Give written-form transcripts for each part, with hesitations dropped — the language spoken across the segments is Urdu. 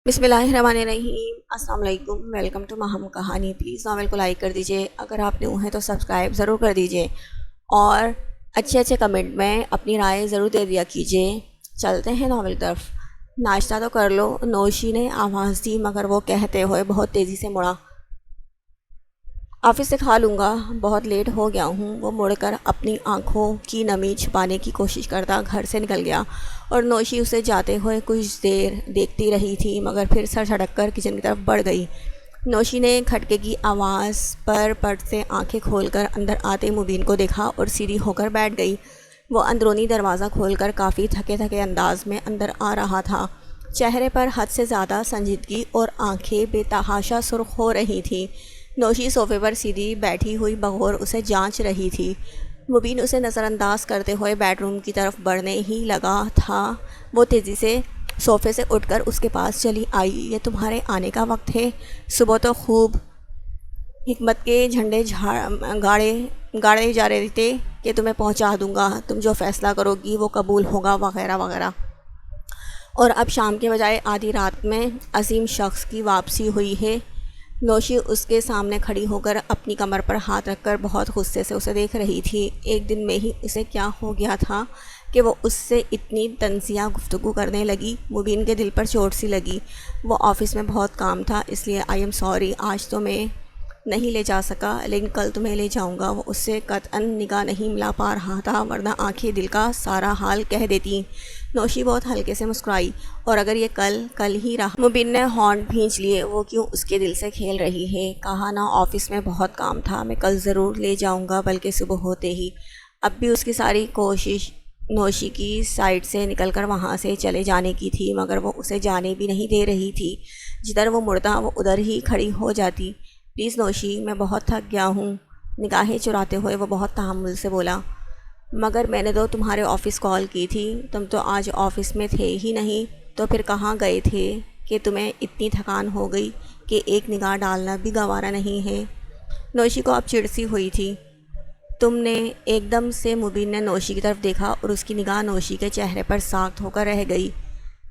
بسم اللہ الرحمن الرحیم۔ السلام علیکم، ویلکم ٹو ماہم کہانی۔ پلیز ناول کو لائک کر دیجئے، اگر آپ نے ہیں تو سبسکرائب ضرور کر دیجئے اور اچھے کمنٹ میں اپنی رائے ضرور دے دیا کیجئے۔ چلتے ہیں ناول طرف۔ ناشتہ تو کر لو، نوشی نے آواز دی، مگر وہ کہتے ہوئے بہت تیزی سے مڑا۔ آفس سے کھا لوں گا، بہت لیٹ ہو گیا ہوں۔ وہ مڑ کر اپنی آنکھوں کی نمی چھپانے کی کوشش کرتا گھر سے نکل گیا اور نوشی اسے جاتے ہوئے کچھ دیر دیکھتی رہی تھی، مگر پھر سر جھٹک کر کچن کی طرف بڑھ گئی۔ نوشی نے کھٹکے کی آواز پر پٹ سے آنکھیں کھول کر اندر آتے مبین کو دیکھا اور سیدھی ہو کر بیٹھ گئی۔ وہ اندرونی دروازہ کھول کر کافی تھکے انداز میں اندر آ رہا تھا۔ چہرے پر حد سے زیادہ سنجیدگی اور آنکھیں بے تحاشا سرخ ہو رہی تھیں۔ نوشی صوفے پر سیدھی بیٹھی ہوئی بغور اسے جانچ رہی تھی۔ مبین اسے نظر انداز کرتے ہوئے بیڈ روم کی طرف بڑھنے ہی لگا تھا، وہ تیزی سے صوفے سے اٹھ کر اس کے پاس چلی آئی۔ یہ تمہارے آنے کا وقت ہے؟ صبح تو خوب حکمت کے جھنڈے گاڑے جا رہے تھے کہ تمہیں پہنچا دوں گا، تم جو فیصلہ کرو گی وہ قبول ہوگا، وغیرہ وغیرہ۔ اور اب شام کے بجائے آدھی رات میں عظیم شخص کی واپسی ہوئی ہے۔ نوشی اس کے سامنے کھڑی ہو کر اپنی کمر پر ہاتھ رکھ کر بہت غصے سے اسے دیکھ رہی تھی۔ ایک دن میں ہی اسے کیا ہو گیا تھا کہ وہ اس سے اتنی طنزیہ گفتگو کرنے لگی؟ مبین کے دل پر چوٹ سی لگی۔ وہ آفس میں بہت کام تھا، اس لیے آئی ایم سوری، آج تو میں نہیں لے جا سکا، لیکن کل تمہیں لے جاؤں گا۔ وہ اس سے قطعاً نگاہ نہیں ملا پا رہا تھا، ورنہ آنکھیں دل کا سارا حال کہہ دیتی۔ نوشی بہت ہلکے سے مسکرائی، اور اگر یہ کل ہی رہا۔ مبین نے ہونٹ بھینچ لیے، وہ کیوں اس کے دل سے کھیل رہی ہے؟ کہا نا آفس میں بہت کام تھا، میں کل ضرور لے جاؤں گا، بلکہ صبح ہوتے ہی۔ اب بھی اس کی ساری کوشش نوشی کی سائڈ سے نکل کر وہاں سے چلے جانے کی تھی، مگر وہ اسے جانے بھی نہیں دے رہی تھی۔ جدھر وہ مڑتا وہ ادھر ہی کھڑی ہو جاتی۔ پلیز نوشی، میں بہت تھک گیا ہوں، نگاہیں چراتے ہوئے وہ بہت تحمل سے بولا۔ مگر میں نے تو تمہارے آفس کال کی تھی، تم تو آج آفس میں تھے ہی نہیں، تو پھر کہاں گئے تھے کہ تمہیں اتنی تھکان ہو گئی کہ ایک نگاہ ڈالنا بھی گوارا نہیں ہے؟ نوشی کو اب چڑ سی ہوئی تھی۔ تم نے ایک دم سے مبین نے نوشی کی طرف دیکھا اور اس کی نگاہ نوشی کے چہرے پر ساخت ہو کر رہ گئی۔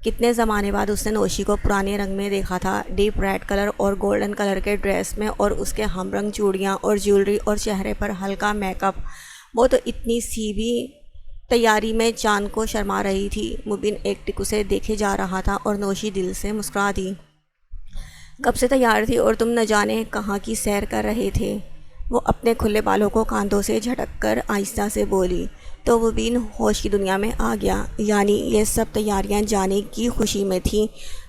کتنے زمانے بعد اس نے نوشی کو پرانے رنگ میں دیکھا تھا، ڈیپ ریڈ کلر اور گولڈن کلر کے ڈریس میں، اور اس کے ہم رنگ چوڑیاں اور جیولری اور چہرے پر ہلکا میک اپ۔ وہ تو اتنی سی بھی تیاری میں چاند کو شرما رہی تھی۔ مبین ایک ٹک اسے دیکھے جا رہا تھا اور نوشی دل سے مسکرا دی۔ کب سے تیار تھی اور تم نہ جانے کہاں کی سیر کر رہے تھے؟ وہ اپنے کھلے بالوں کو کاندھوں سے جھٹک کر آہستہ سے بولی، تو مبین ہوش کی دنیا میں آ گیا۔ یعنی یہ سب تیاریاں جانے کی خوشی میں تھیں۔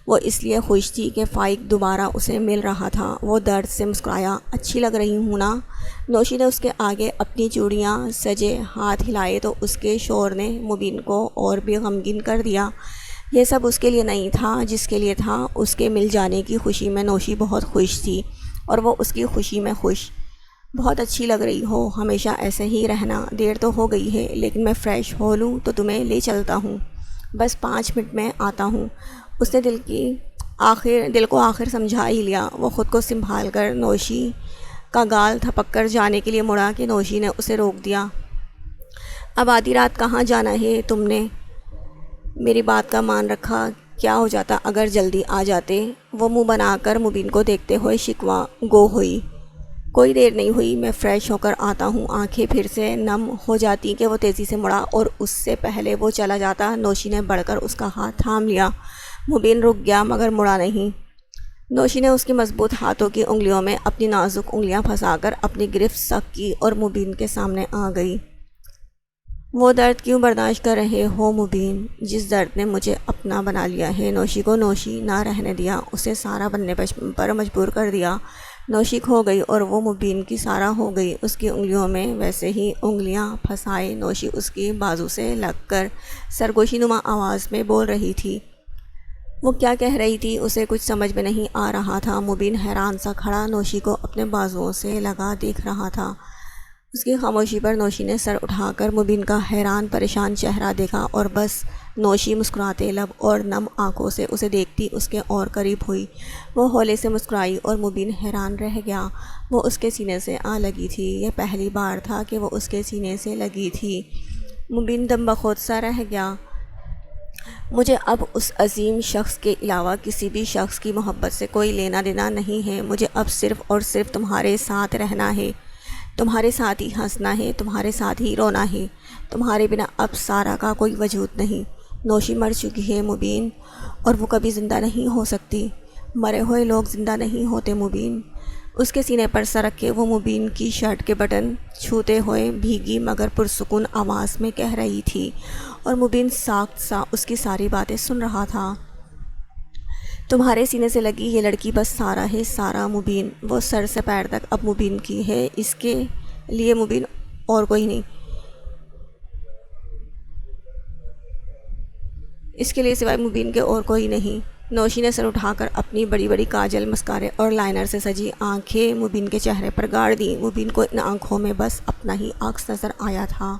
وہ اس لیے خوش تھی کہ فائق دوبارہ اسے مل رہا تھا۔ وہ درد سے مسکرایا، اچھی لگ رہی ہوں نا؟ نوشی نے اس کے آگے اپنی چوڑیاں سجے ہاتھ ہلائے تو اس کے شور نے مبین کو اور بھی غمگین کر دیا۔ یہ سب اس کے لیے نہیں تھا جس کے لیے تھا۔ اس کے مل جانے کی خوشی میں نوشی بہت خوش تھی، اور وہ اس کی خوشی میں خوش۔ بہت اچھی لگ رہی ہو، ہمیشہ ایسے ہی رہنا۔ دیر تو ہو گئی ہے، لیکن میں فریش ہو لوں تو تمہیں لے چلتا ہوں، بس 5 منٹ میں آتا ہوں۔ اس نے دل کو آخر سمجھا ہی لیا۔ وہ خود کو سنبھال کر نوشی کا گال تھپک کر جانے کے لیے مڑا کہ نوشی نے اسے روک دیا۔ اب آدھی رات کہاں جانا ہے؟ تم نے میری بات کا مان رکھا، کیا ہو جاتا اگر جلدی آ جاتے؟ وہ منہ بنا کر مبین کو دیکھتے ہوئے شکوہ گو ہوئی۔ کوئی دیر نہیں ہوئی، میں فریش ہو کر آتا ہوں۔ آنکھیں پھر سے نم ہو جاتی کہ وہ تیزی سے مڑا، اور اس سے پہلے وہ چلا جاتا نوشی نے بڑھ کر اس کا ہاتھ تھام لیا۔ مبین رک گیا مگر مڑا نہیں۔ نوشی نے اس کی مضبوط ہاتھوں کی انگلیوں میں اپنی نازک انگلیاں پھنسا کر اپنی گرفت سخت کی اور مبین کے سامنے آ گئی۔ وہ درد کیوں برداشت کر رہے ہو مبین، جس درد نے مجھے اپنا بنا لیا ہے؟ نوشی کو نوشی نہ رہنے دیا، اسے سارا بننے پر مجبور کر دیا۔ نوشی کھو گئی اور وہ مبین کی سارا ہو گئی۔ اس کی انگلیوں میں ویسے ہی انگلیاں پھنسائے نوشی اس کی بازو سے لگ کر سرگوشی نما آواز میں بول رہی تھی۔ وہ کیا کہہ رہی تھی اسے کچھ سمجھ میں نہیں آ رہا تھا۔ مبین حیران سا کھڑا نوشی کو اپنے بازوؤں سے لگا دیکھ رہا تھا۔ اس کی خاموشی پر نوشی نے سر اٹھا کر مبین کا حیران پریشان چہرہ دیکھا، اور بس نوشی مسکراتے لب اور نم آنکھوں سے اسے دیکھتی اس کے اور قریب ہوئی۔ وہ ہولے سے مسکرائی اور مبین حیران رہ گیا۔ وہ اس کے سینے سے آ لگی تھی، یہ پہلی بار تھا کہ وہ اس کے سینے سے لگی تھی۔ مبین دم بخود سا رہ گیا۔ مجھے اب اس عظیم شخص کے علاوہ کسی بھی شخص کی محبت سے کوئی لینا دینا نہیں ہے۔ مجھے اب صرف اور صرف تمہارے ساتھ رہنا ہے، تمہارے ساتھ ہی ہنسنا ہے، تمہارے ساتھ ہی رونا ہے۔ تمہارے بنا اب سارا کا کوئی وجود نہیں۔ نوشی مر چکی ہے مبین، اور وہ کبھی زندہ نہیں ہو سکتی۔ مرے ہوئے لوگ زندہ نہیں ہوتے مبین۔ اس کے سینے پر سر رکھ کے وہ مبین کی شرٹ کے بٹن چھوتے ہوئے بھیگی مگر پرسکون آواز میں کہہ رہی تھی، اور مبین ساکت سا اس کی ساری باتیں سن رہا تھا۔ تمہارے سینے سے لگی یہ لڑکی بس سارا ہے، سارا مبین۔ وہ سر سے پیر تک اب مبین کی ہے، اس کے لیے مبین اور کوئی نہیں، اس کے لیے سوائے مبین کے اور کوئی نہیں۔ نوشی نے سر اٹھا کر اپنی بڑی بڑی کاجل، مسکارے اور لائنر سے سجی آنکھیں مبین کے چہرے پر گاڑ دیں۔ مبین کو ان آنکھوں میں بس اپنا ہی عکس نظر آیا تھا۔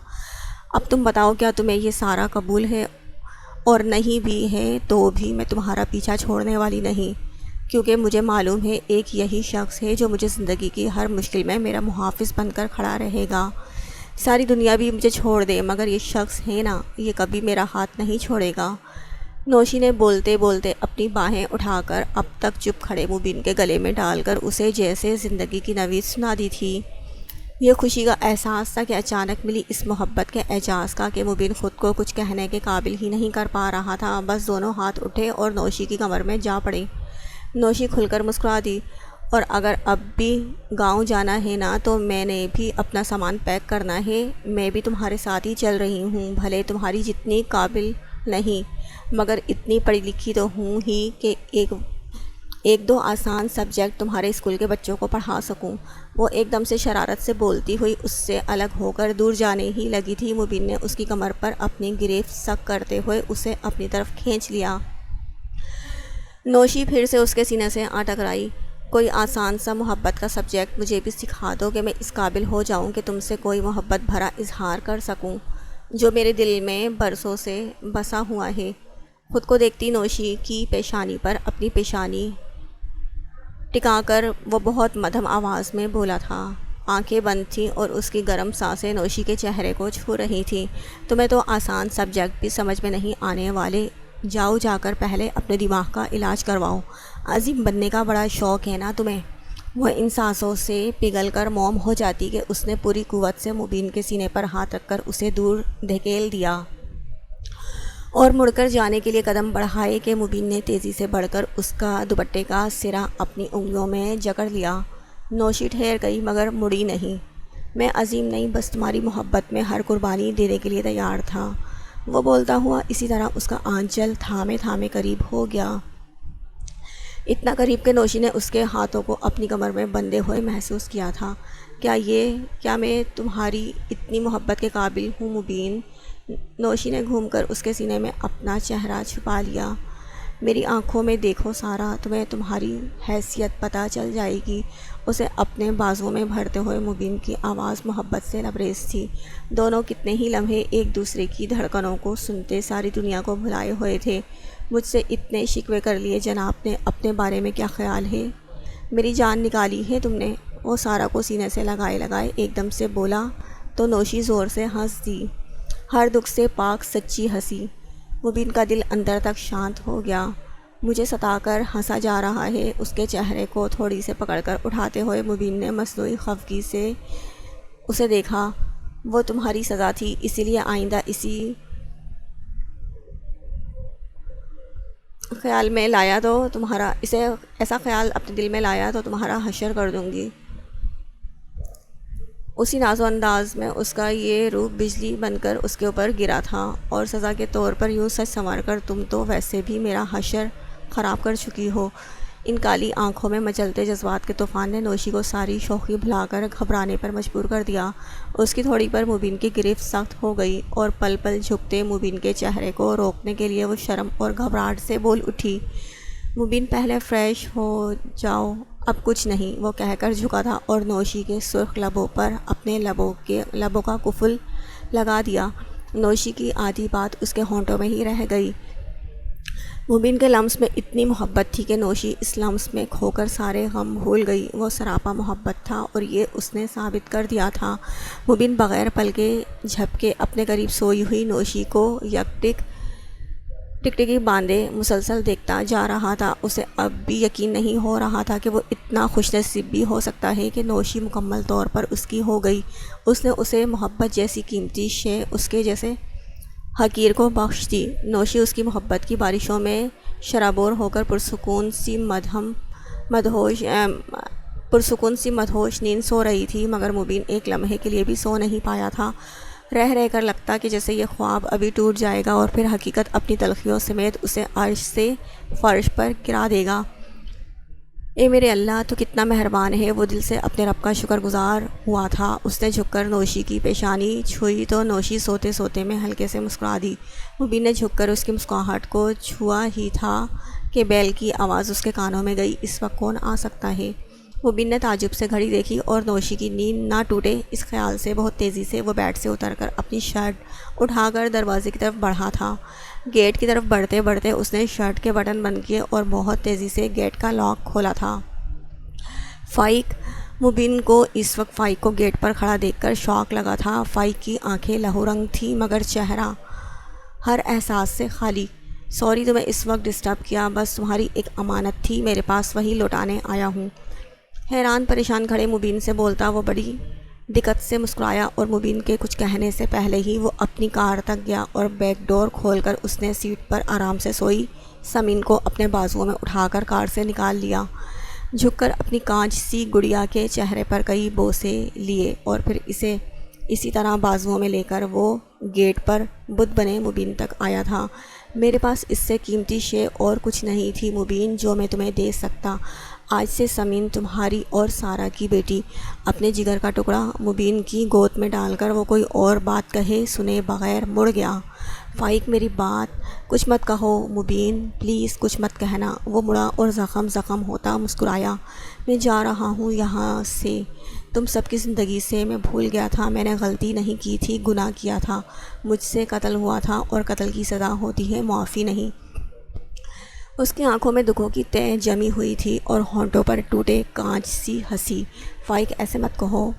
اب تم بتاؤ، کیا تمہیں یہ سارا قبول ہے؟ اور نہیں بھی ہے تو بھی میں تمہارا پیچھا چھوڑنے والی نہیں، کیونکہ مجھے معلوم ہے ایک یہی شخص ہے جو مجھے زندگی کی ہر مشکل میں میرا محافظ بن کر کھڑا رہے گا۔ ساری دنیا بھی مجھے چھوڑ دے مگر یہ شخص ہے نا، یہ کبھی میرا ہاتھ نہیں چھوڑے گا۔ نوشی نے بولتے بولتے اپنی باہیں اٹھا کر اب تک چپ کھڑے مبین کے گلے میں ڈال کر اسے جیسے زندگی کی نوید سنا دی تھی۔ یہ خوشی کا احساس تھا کہ اچانک ملی اس محبت کے اعجاز کا کہ مبین خود کو کچھ کہنے کے قابل ہی نہیں کر پا رہا تھا۔ بس دونوں ہاتھ اٹھے اور نوشی کی کمر میں جا پڑے۔ نوشی کھل کر مسکرا دی، اور اگر اب بھی گاؤں جانا ہے نا تو میں نے بھی اپنا سامان پیک کرنا ہے۔ میں بھی تمہارے ساتھ ہی چل رہی ہوں، بھلے تمہاری جتنی قابل نہیں مگر اتنی پڑھی لکھی تو ہوں ہی کہ ایک دو آسان سبجیکٹ تمہارے اسکول کے بچوں کو پڑھا سکوں۔ وہ ایک دم سے شرارت سے بولتی ہوئی اس سے الگ ہو کر دور جانے ہی لگی تھی۔ مبین نے اس کی کمر پر اپنی گریفت سخت کرتے ہوئے اسے اپنی طرف کھینچ لیا۔ نوشی پھر سے اس کے سینے سے آ ٹکرائی۔ کوئی آسان سا محبت کا سبجیکٹ مجھے بھی سکھا دو کہ میں اس قابل ہو جاؤں کہ تم سے کوئی محبت بھرا اظہار کر سکوں جو میرے دل میں برسوں سے بسا ہوا ہے۔ خود کو دیکھتی نوشی کی پیشانی پر اپنی پیشانی ٹکا کر وہ بہت مدھم آواز میں بولا تھا۔ آنکھیں بند تھیں اور اس کی گرم سانسیں نوشی کے چہرے کو چھو رہی تھیں۔ تمہیں تو آسان سبجیکٹ بھی سمجھ میں نہیں آنے والے، جاؤ جا کر پہلے اپنے دماغ کا علاج کرواؤ۔ عظیم بننے کا بڑا شوق ہے نا تمہیں؟ وہ ان سانسوں سے پگھل کر موم ہو جاتی کہ اس نے پوری قوت سے مبین کے سینے پر ہاتھ رکھ کر اسے دور دھکیل دیا اور مڑ کر جانے کے لیے قدم بڑھائے کہ مبین نے تیزی سے بڑھ کر اس کا دوپٹے کا سرا اپنی انگلیوں میں جکڑ لیا۔ نوشی ٹھہر گئی مگر مڑی نہیں۔ میں عظیم نہیں، بس تمہاری محبت میں ہر قربانی دینے کے لیے تیار تھا، وہ بولتا ہوا اسی طرح اس کا آنچل تھامے تھامے قریب ہو گیا، اتنا قریب کہ نوشی نے اس کے ہاتھوں کو اپنی کمر میں بندھے ہوئے محسوس کیا تھا۔ کیا میں تمہاری اتنی محبت کے قابل ہوں مبین؟ نوشی نے گھوم کر اس کے سینے میں اپنا چہرہ چھپا لیا۔ میری آنکھوں میں دیکھو سارا، تمہیں تمہاری حیثیت پتہ چل جائے گی۔ اسے اپنے بازوؤں میں بھرتے ہوئے مبین کی آواز محبت سے لبریز تھی۔ دونوں کتنے ہی لمحے ایک دوسرے کی دھڑکنوں کو سنتے ساری دنیا کو بھلائے ہوئے تھے۔ مجھ سے اتنے شکوے کر لیے جناب نے، اپنے بارے میں کیا خیال ہے؟ میری جان نکالی ہے تم نے؟ وہ سارا کو سینے سے لگائے ایک دم سے بولا تو نوشی زور سے ہنس دی، ہر دکھ سے پاک سچی ہنسی۔ مبین کا دل اندر تک شانت ہو گیا۔ مجھے ستا کر ہنسا جا رہا ہے؟ اس کے چہرے کو تھوڑی سے پکڑ کر اٹھاتے ہوئے مبین نے مصنوعی خفگی سے اسے دیکھا۔ وہ تمہاری سزا تھی، اسی لیے آئندہ اسی خیال میں لایا تو تمہارا ایسا خیال اپنے دل میں لایا تو تمہارا حشر کر دوں گی۔ اسی ناز و انداز میں اس کا یہ روپ بجلی بن کر اس کے اوپر گرا تھا، اور سزا کے طور پر یوں سچ سنور کر تم تو ویسے بھی میرا حشر خراب کر چکی ہو۔ ان کالی آنکھوں میں مچلتے جذبات کے طوفان نے نوشی کو ساری شوخی بھلا کر گھبرانے پر مجبور کر دیا۔ اس کی تھوڑی پر مبین کی گرفت سخت ہو گئی، اور پل پل جھکتے مبین کے چہرے کو روکنے کے لیے وہ شرم اور گھبراہٹ سے بول اٹھی، مبین پہلے فریش ہو جاؤ، اب کچھ نہیں، وہ کہہ کر جھکا تھا اور نوشی کے سرخ لبوں پر اپنے لبوں کا قفل لگا دیا۔ نوشی کی آدھی بات اس کے ہونٹوں میں ہی رہ گئی۔ مبین کے لمس میں اتنی محبت تھی کہ نوشی اس لمس میں کھو کر سارے غم بھول گئی۔ وہ سراپا محبت تھا اور یہ اس نے ثابت کر دیا تھا۔ مبین بغیر پل کے جھپکے اپنے قریب سوئی ہوئی نوشی کو یک ٹکٹکی باندھے مسلسل دیکھتا جا رہا تھا۔ اسے اب بھی یقین نہیں ہو رہا تھا کہ وہ اتنا خوش نصیب بھی ہو سکتا ہے کہ نوشی مکمل طور پر اس کی ہو گئی۔ اس نے اسے محبت جیسی قیمتی شے اس کے جیسے حقیر کو بخش دی۔ نوشی اس کی محبت کی بارشوں میں شرابور ہو کر پرسکون سی مدہوش نیند سو رہی تھی، مگر مبین ایک لمحے کے لیے بھی سو نہیں پایا تھا۔ رہ کر لگتا کہ جیسے یہ خواب ابھی ٹوٹ جائے گا اور پھر حقیقت اپنی تلخیوں سمیت اسے عرش سے فرش پر گرا دے گا۔ اے میرے اللہ، تو کتنا مہربان ہے۔ وہ دل سے اپنے رب کا شکر گزار ہوا تھا۔ اس نے جھک کر نوشی کی پیشانی چھوئی تو نوشی سوتے سوتے میں ہلکے سے مسکرا دی۔ مبین نے جھک کر اس کی مسکراہٹ کو چھوا ہی تھا کہ بیل کی آواز اس کے کانوں میں گئی، اس وقت کون آ سکتا ہے؟ مبین نے تعجب سے گھڑی دیکھی اور نوشی کی نیند نہ ٹوٹے اس خیال سے بہت تیزی سے وہ بیڈ سے اتر کر اپنی شرٹ اٹھا کر دروازے کی طرف بڑھا تھا۔ گیٹ کی طرف بڑھتے بڑھتے اس نے شرٹ کے بٹن بند کیے اور بہت تیزی سے گیٹ کا لاک کھولا تھا۔ فائق! مبین کو اس وقت فائق کو گیٹ پر کھڑا دیکھ کر شوق لگا تھا۔ فائق کی آنکھیں لہو رنگ تھیں مگر چہرہ ہر احساس سے خالی۔ سوری تمہیں اس وقت ڈسٹرب کیا، بس تمہاری ایک امانت تھی میرے پاس، وہی لوٹانے آیا ہوں۔ حیران پریشان کھڑے مبین سے بولتا وہ بڑی دقت سے مسکرایا اور مبین کے کچھ کہنے سے پہلے ہی وہ اپنی کار تک گیا اور بیک ڈور کھول کر اس نے سیٹ پر آرام سے سوئی سمین کو اپنے بازوؤں میں اٹھا کر کار سے نکال لیا۔ جھک کر اپنی کانچ سی گڑیا کے چہرے پر کئی بوسے لیے اور پھر اسے اسی طرح بازوؤں میں لے کر وہ گیٹ پر بت بنے مبین تک آیا تھا۔ میرے پاس اس سے قیمتی شے اور کچھ نہیں تھی مبین جو میں تمہیں دے سکتا۔ آج سے سمین تمہاری اور سارا کی بیٹی۔ اپنے جگر کا ٹکڑا مبین کی گود میں ڈال کر وہ کوئی اور بات کہے سنے بغیر مڑ گیا۔ فائق میری بات کچھ مت کہو مبین، پلیز کچھ مت کہنا۔ وہ مڑا اور زخم ہوتا مسکرایا۔ میں جا رہا ہوں یہاں سے، تم سب کی زندگی سے میں بھول گیا تھا، میں نے غلطی نہیں کی تھی، گناہ کیا تھا، مجھ سے قتل ہوا تھا اور قتل کی سزا ہوتی ہے معافی نہیں۔ اس کی آنکھوں میں دکھوں کی تہ جمی ہوئی تھی اور ہونٹوں پر ٹوٹے کانچ سی ہنسی۔ فائق ایسے مت کہو۔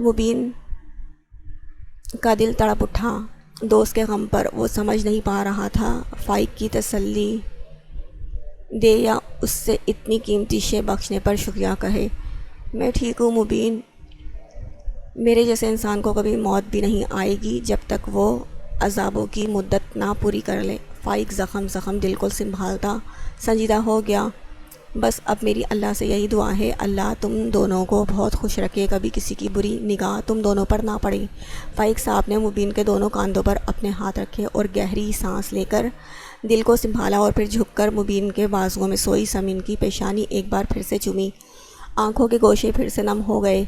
مبین کا دل تڑپ اٹھا۔ دوست کے غم پر وہ سمجھ نہیں پا رہا تھا فائق کی تسلی دے یا اس سے اتنی قیمتی شے بخشنے پر شکریہ کہے۔ میں ٹھیک ہوں مبین، میرے جیسے انسان کو کبھی موت بھی نہیں آئے گی جب تک وہ عذابوں کی مدت نہ پوری کر لے۔ فائق زخم دل کو سنبھالتا سنجیدہ ہو گیا۔ بس اب میری اللہ سے یہی دعا ہے، اللہ تم دونوں کو بہت خوش رکھے، کبھی کسی کی بری نگاہ تم دونوں پر نہ پڑے۔ فائق صاحب نے مبین کے دونوں کاندھوں پر اپنے ہاتھ رکھے اور گہری سانس لے کر دل کو سنبھالا اور پھر جھک کر مبین کے بازوؤں میں سوئی سمین کی پیشانی ایک بار پھر سے چومی۔ آنکھوں کے گوشے پھر سے نم ہو گئے۔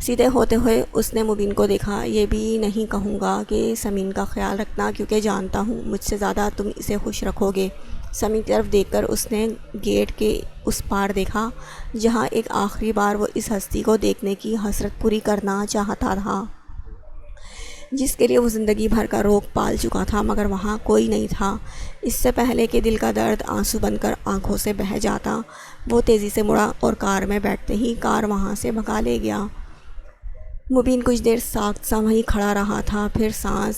سیدھے ہوتے ہوئے اس نے مبین کو دیکھا۔ یہ بھی نہیں کہوں گا کہ سمین کا خیال رکھنا کیونکہ جانتا ہوں مجھ سے زیادہ تم اسے خوش رکھو گے۔ سمین کی طرف دیکھ کر اس نے گیٹ کے اس پار دیکھا جہاں ایک آخری بار وہ اس ہستی کو دیکھنے کی حسرت پوری کرنا چاہتا تھا جس کے لیے وہ زندگی بھر کا روگ پال چکا تھا، مگر وہاں کوئی نہیں تھا۔ اس سے پہلے کہ دل کا درد آنسو بن کر آنکھوں سے بہہ جاتا، وہ تیزی سے مڑا اور کار میں بیٹھتے ہی کار وہاں سے بھگا لے گیا۔ مبین کچھ دیر ساکت سا وہیں کھڑا رہا تھا، پھر سانس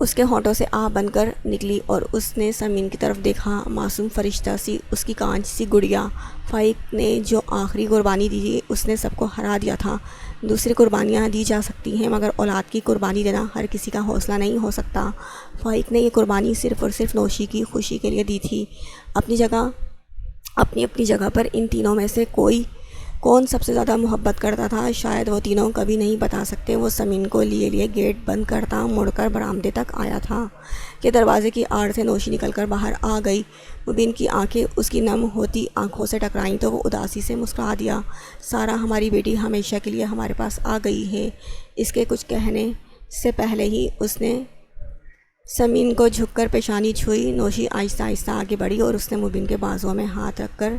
اس کے ہونٹوں سے آہ بن کر نکلی اور اس نے سمین کی طرف دیکھا، معصوم فرشتہ سی، اس کی کانچ سی گڑیا۔ فائق نے جو آخری قربانی دی تھی اس نے سب کو ہرا دیا تھا۔ دوسری قربانیاں دی جا سکتی ہیں مگر اولاد کی قربانی دینا ہر کسی کا حوصلہ نہیں ہو سکتا۔ فائق نے یہ قربانی صرف اور صرف نوشی کی خوشی کے لیے دی تھی۔ اپنی جگہ پر ان تینوں میں سے کون سب سے زیادہ محبت کرتا تھا شاید وہ تینوں کبھی نہیں بتا سکتے۔ وہ سمین کو لیے گیٹ بند کرتا مڑ کر برآمدے تک آیا تھا کہ دروازے کی آڑ سے نوشی نکل کر باہر آ گئی۔ مبین کی آنکھیں اس کی نم ہوتی آنکھوں سے ٹکرائیں تو وہ اداسی سے مسکرا دیا۔ سارا ہماری بیٹی ہمیشہ کے لیے ہمارے پاس آ گئی ہے۔ اس کے کچھ کہنے سے پہلے ہی اس نے سمین کو جھک کر پیشانی چھوئی۔ نوشی آہستہ آہستہ آگے بڑھی اور اس نے مبین کے بازوؤں میں ہاتھ رکھ کر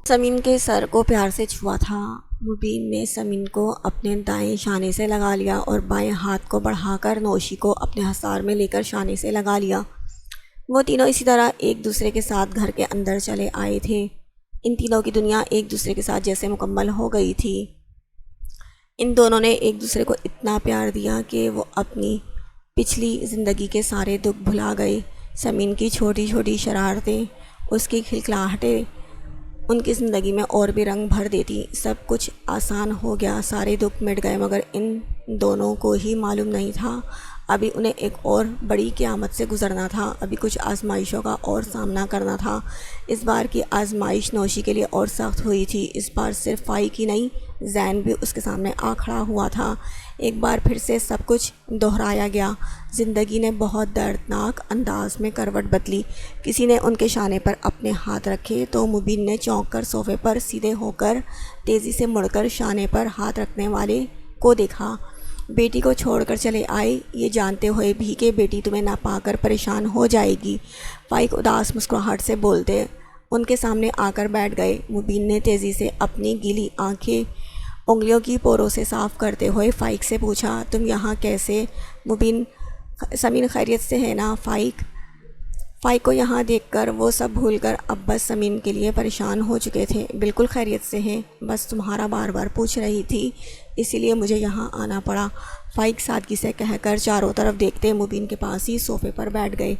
سمین کے سر کو پیار سے چھوا تھا۔ مبین نے سمین کو اپنے دائیں شانے سے لگا لیا اور بائیں ہاتھ کو بڑھا کر نوشی کو اپنے حصار میں لے کر شانے سے لگا لیا۔ وہ تینوں اسی طرح ایک دوسرے کے ساتھ گھر کے اندر چلے آئے تھے۔ ان تینوں کی دنیا ایک دوسرے کے ساتھ جیسے مکمل ہو گئی تھی۔ ان دونوں نے ایک دوسرے کو اتنا پیار دیا کہ وہ اپنی پچھلی زندگی کے سارے دکھ بھلا گئے۔ سمین کی چھوٹی چھوٹی شرارتیں، اس کی کھلکھلاہٹیں ان کی زندگی میں اور بھی رنگ بھر دیتی۔ سب کچھ آسان ہو گیا، سارے دکھ مٹ گئے، مگر ان دونوں کو ہی معلوم نہیں تھا ابھی انہیں ایک اور بڑی قیامت سے گزرنا تھا، ابھی کچھ آزمائشوں کا اور سامنا کرنا تھا۔ اس بار کی آزمائش نوشی کے لیے اور سخت ہوئی تھی۔ اس بار صرف فائق ہی نہیں، زین بھی اس کے سامنے آ کھڑا ہوا تھا۔ ایک بار پھر سے سب کچھ دہرایا گیا۔ زندگی نے بہت دردناک انداز میں کروٹ بدلی۔ کسی نے ان کے شانے پر اپنے ہاتھ رکھے تو مبین نے چونک کر صوفے پر سیدھے ہو کر تیزی سے مڑ کر شانے پر ہاتھ رکھنے والے کو دیکھا۔ بیٹی کو چھوڑ کر چلے آئے، یہ جانتے ہوئے بھی کہ بیٹی تمہیں نہ پا کر پریشان ہو جائے گی، فائق اداس مسکراہٹ سے بولتے ان کے سامنے آ کر بیٹھ گئے۔ مبین نے تیزی سے اپنی گیلی آنکھیں انگلیوں کی پوروں سے صاف کرتے ہوئے فائق سے پوچھا، تم یہاں کیسے؟ سمین خیریت سے ہے نا فائق؟ فائق کو یہاں دیکھ کر وہ سب بھول کر اب بس سمین کے لیے پریشان ہو چکے تھے۔ بالکل خیریت سے ہیں، بس تمہارا بار بار پوچھ رہی تھی، اسی لیے مجھے یہاں آنا پڑا، فائق سادگی سے کہہ کر چاروں طرف دیکھتے مبین کے پاس ہی صوفے پر بیٹھ گئے۔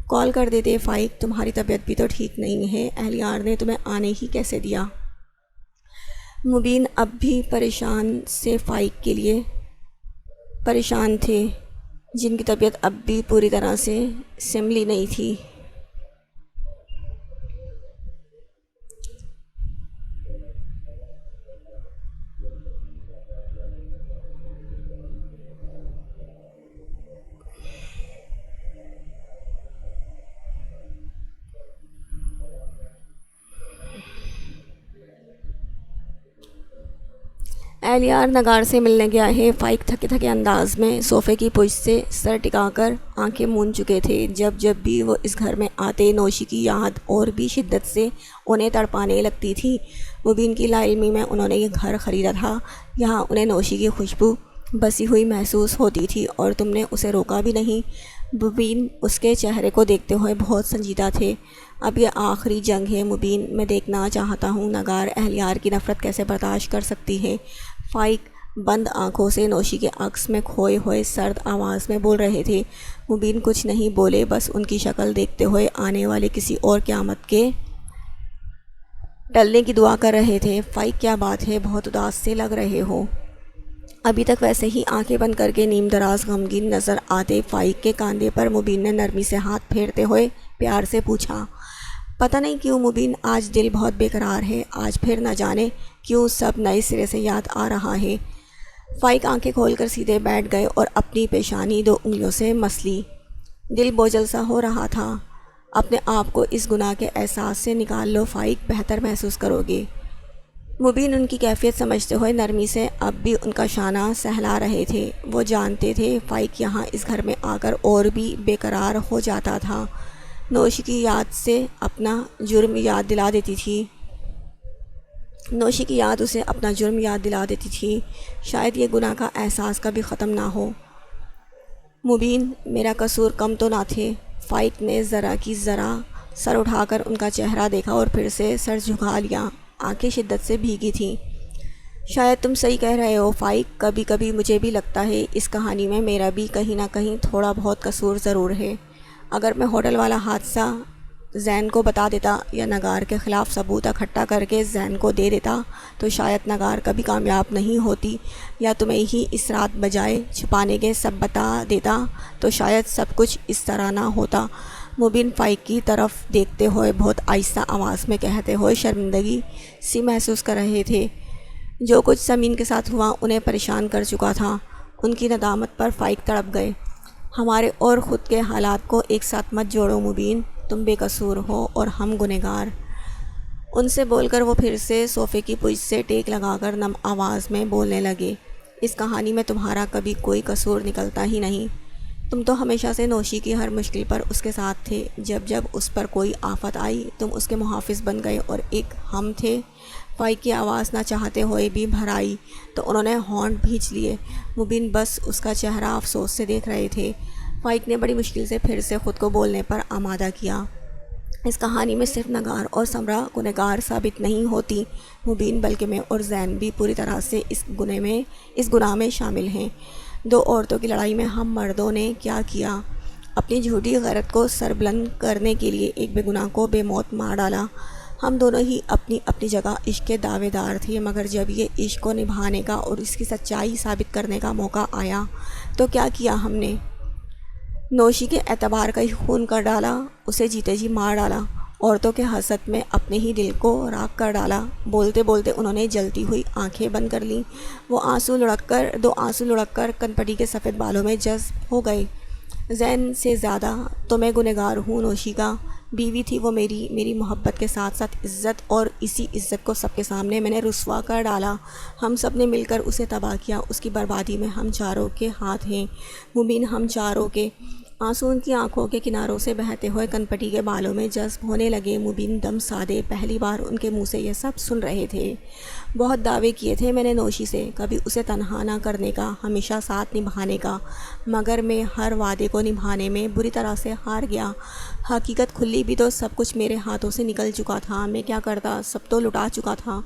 کال کر دیتے فائق، تمہاری طبیعت بھی تو ٹھیک نہیں ہے، اہلیار نے تمہیں آنے ہی کیسے دیا؟ مبین اب بھی پریشان سے فائق کے لیے پریشان تھے، جن کی طبیعت اب بھی پوری طرح سے سنبھلی نہیں تھی۔ اہلیار نگار سے ملنے گیا ہے، فائق تھکے تھکے انداز میں صوفے کی پشت سے سر ٹکا کر آنکھیں مون چکے تھے۔ جب جب بھی وہ اس گھر میں آتے نوشی کی یاد اور بھی شدت سے انہیں تڑپانے لگتی تھی۔ مبین کی لا علمی میں انہوں نے یہ گھر خریدا تھا، یہاں انہیں نوشی کی خوشبو بسی ہوئی محسوس ہوتی تھی اور تم نے اسے روکا بھی نہیں۔ مبین اس کے چہرے کو دیکھتے ہوئے بہت سنجیدہ تھے۔ اب یہ آخری جنگ ہے مبین، میں دیکھنا چاہتا ہوں نگار اہلیار کی نفرت کیسے برداشت کر سکتی ہے۔ فائق بند آنکھوں سے نوشی کے عکس میں کھوئے ہوئے سرد آواز میں بول رہے تھے۔ مبین کچھ نہیں بولے، بس ان کی شکل دیکھتے ہوئے آنے والے کسی اور قیامت کے ٹلنے کی دعا کر رہے تھے۔ فائق کیا بات ہے، بہت اداس سے لگ رہے ہو؟ ابھی تک ویسے ہی آنکھیں بند کر کے نیم دراز غمگین نظر آتے فائق کے کاندھے پر مبین نے نرمی سے ہاتھ پھیرتے ہوئے پیار سے پوچھا۔ پتہ نہیں کیوں مبین آج دل بہت بے قرار ہے، آج پھر نہ جانے کیوں سب نئے سرے سے یاد آ رہا ہے۔ فائق آنکھیں کھول کر سیدھے بیٹھ گئے اور اپنی پیشانی 2 انگلیوں سے مس لی۔ دل بوجھل سا ہو رہا تھا، اپنے آپ کو اس گناہ کے احساس سے نکال لو فائق، بہتر محسوس کرو گے۔ مبین ان کی کیفیت سمجھتے ہوئے نرمی سے اب بھی ان کا شانہ سہلا رہے تھے۔ وہ جانتے تھے فائق یہاں اس گھر میں آ کر اور بھی بے قرار ہو جاتا تھا، نوشی کی یاد سے اپنا جرم یاد دلا دیتی تھی۔ نوشی کی یاد اسے اپنا جرم یاد دلا دیتی تھی، شاید یہ گناہ کا احساس کبھی ختم نہ ہو۔ مبین میرا قصور کم تو نہ تھے؟ فائق نے ذرا کی ذرا سر اٹھا کر ان کا چہرہ دیکھا اور پھر سے سر جھکا لیا، آنکھیں شدت سے بھیگی تھیں۔ شاید تم صحیح کہہ رہے ہو فائق، کبھی کبھی مجھے بھی لگتا ہے اس کہانی میں میرا بھی کہیں نہ کہیں تھوڑا بہت قصور ضرور ہے۔ اگر میں ہوٹل والا حادثہ زین کو بتا دیتا یا نگار کے خلاف ثبوت اکٹھا کر کے زین کو دے دیتا تو شاید نگار کبھی کامیاب نہیں ہوتی، یا تمہیں ہی اس رات بجائے چھپانے کے سب بتا دیتا تو شاید سب کچھ اس طرح نہ ہوتا۔ مبین فائق کی طرف دیکھتے ہوئے بہت آہستہ آواز میں کہتے ہوئے شرمندگی سی محسوس کر رہے تھے۔ جو کچھ سمین کے ساتھ ہوا انہیں پریشان کر چکا تھا۔ ان کی ندامت پر فائق تڑپ گئے۔ ہمارے اور خود کے حالات کو ایک ساتھ مت جوڑو مبین، تم بے قصور ہو اور ہم گنہگار۔ ان سے بول کر وہ پھر سے صوفے کی پشت سے ٹیک لگا کر نم آواز میں بولنے لگے، اس کہانی میں تمہارا کبھی کوئی قصور نکلتا ہی نہیں۔ تم تو ہمیشہ سے نوشی کی ہر مشکل پر اس کے ساتھ تھے، جب جب اس پر کوئی آفت آئی تم اس کے محافظ بن گئے، اور ایک ہم تھے۔ فائق کی آواز نہ چاہتے ہوئے بھی بھر آئی تو انہوں نے ہونٹ بھینچ لیے۔ مبین بس اس کا چہرہ افسوس سے دیکھ رہے تھے۔ فائق نے بڑی مشکل سے پھر سے خود کو بولنے پر آمادہ کیا، اس کہانی میں صرف نگار اور سمرا گنہگار ثابت نہیں ہوتی مبین، بلکہ میں اور زین بھی پوری طرح سے اس گناہ میں شامل ہیں۔ دو عورتوں کی لڑائی میں ہم مردوں نے کیا کیا؟ اپنی جھوٹی غیرت کو سربلند کرنے کے لیے ایک بے گناہ کو بے موت مار ڈالا۔ ہم دونوں ہی اپنی اپنی جگہ عشق کے دعوے دار تھے، مگر جب یہ عشق کو نبھانے کا اور اس کی سچائی ثابت کرنے کا موقع آیا تو کیا کیا ہم نے؟ نوشی کے اعتبار کا ہی خون کر ڈالا، اسے جیتے جی مار ڈالا، عورتوں کے حسد میں اپنے ہی دل کو راکھ کر ڈالا۔ بولتے بولتے انہوں نے جلتی ہوئی آنکھیں بند کر لیں۔ وہ دو آنسو لڑک کر کنپٹی کے سفید بالوں میں جذب ہو گئے۔ زین سے زیادہ تو میں گنہگار ہوں نوشی کا، بیوی تھی وہ میری محبت کے ساتھ ساتھ عزت، اور اسی عزت کو سب کے سامنے میں نے رسوا کر ڈالا۔ ہم سب نے مل کر اسے تباہ کیا، اس کی بربادی میں ہم چاروں کے ہاتھ ہیں مبین، ہم چاروں کے۔ آنسو ان کی آنکھوں کے کناروں سے بہتے ہوئے کنپٹی کے بالوں میں جذب ہونے لگے۔ مبین دم سادے، پہلی بار ان کے منہ سے یہ سب سن رہے تھے۔ بہت دعوے کیے تھے میں نے نوشی سے، کبھی اسے تنہا نہ کرنے کا، ہمیشہ ساتھ نبھانے کا، مگر میں ہر وعدے کو نبھانے میں بری طرح سے ہار گیا۔ حقیقت کھلی بھی تو سب کچھ میرے ہاتھوں سے نکل چکا تھا، میں کیا کرتا، سب تو لٹا چکا تھا۔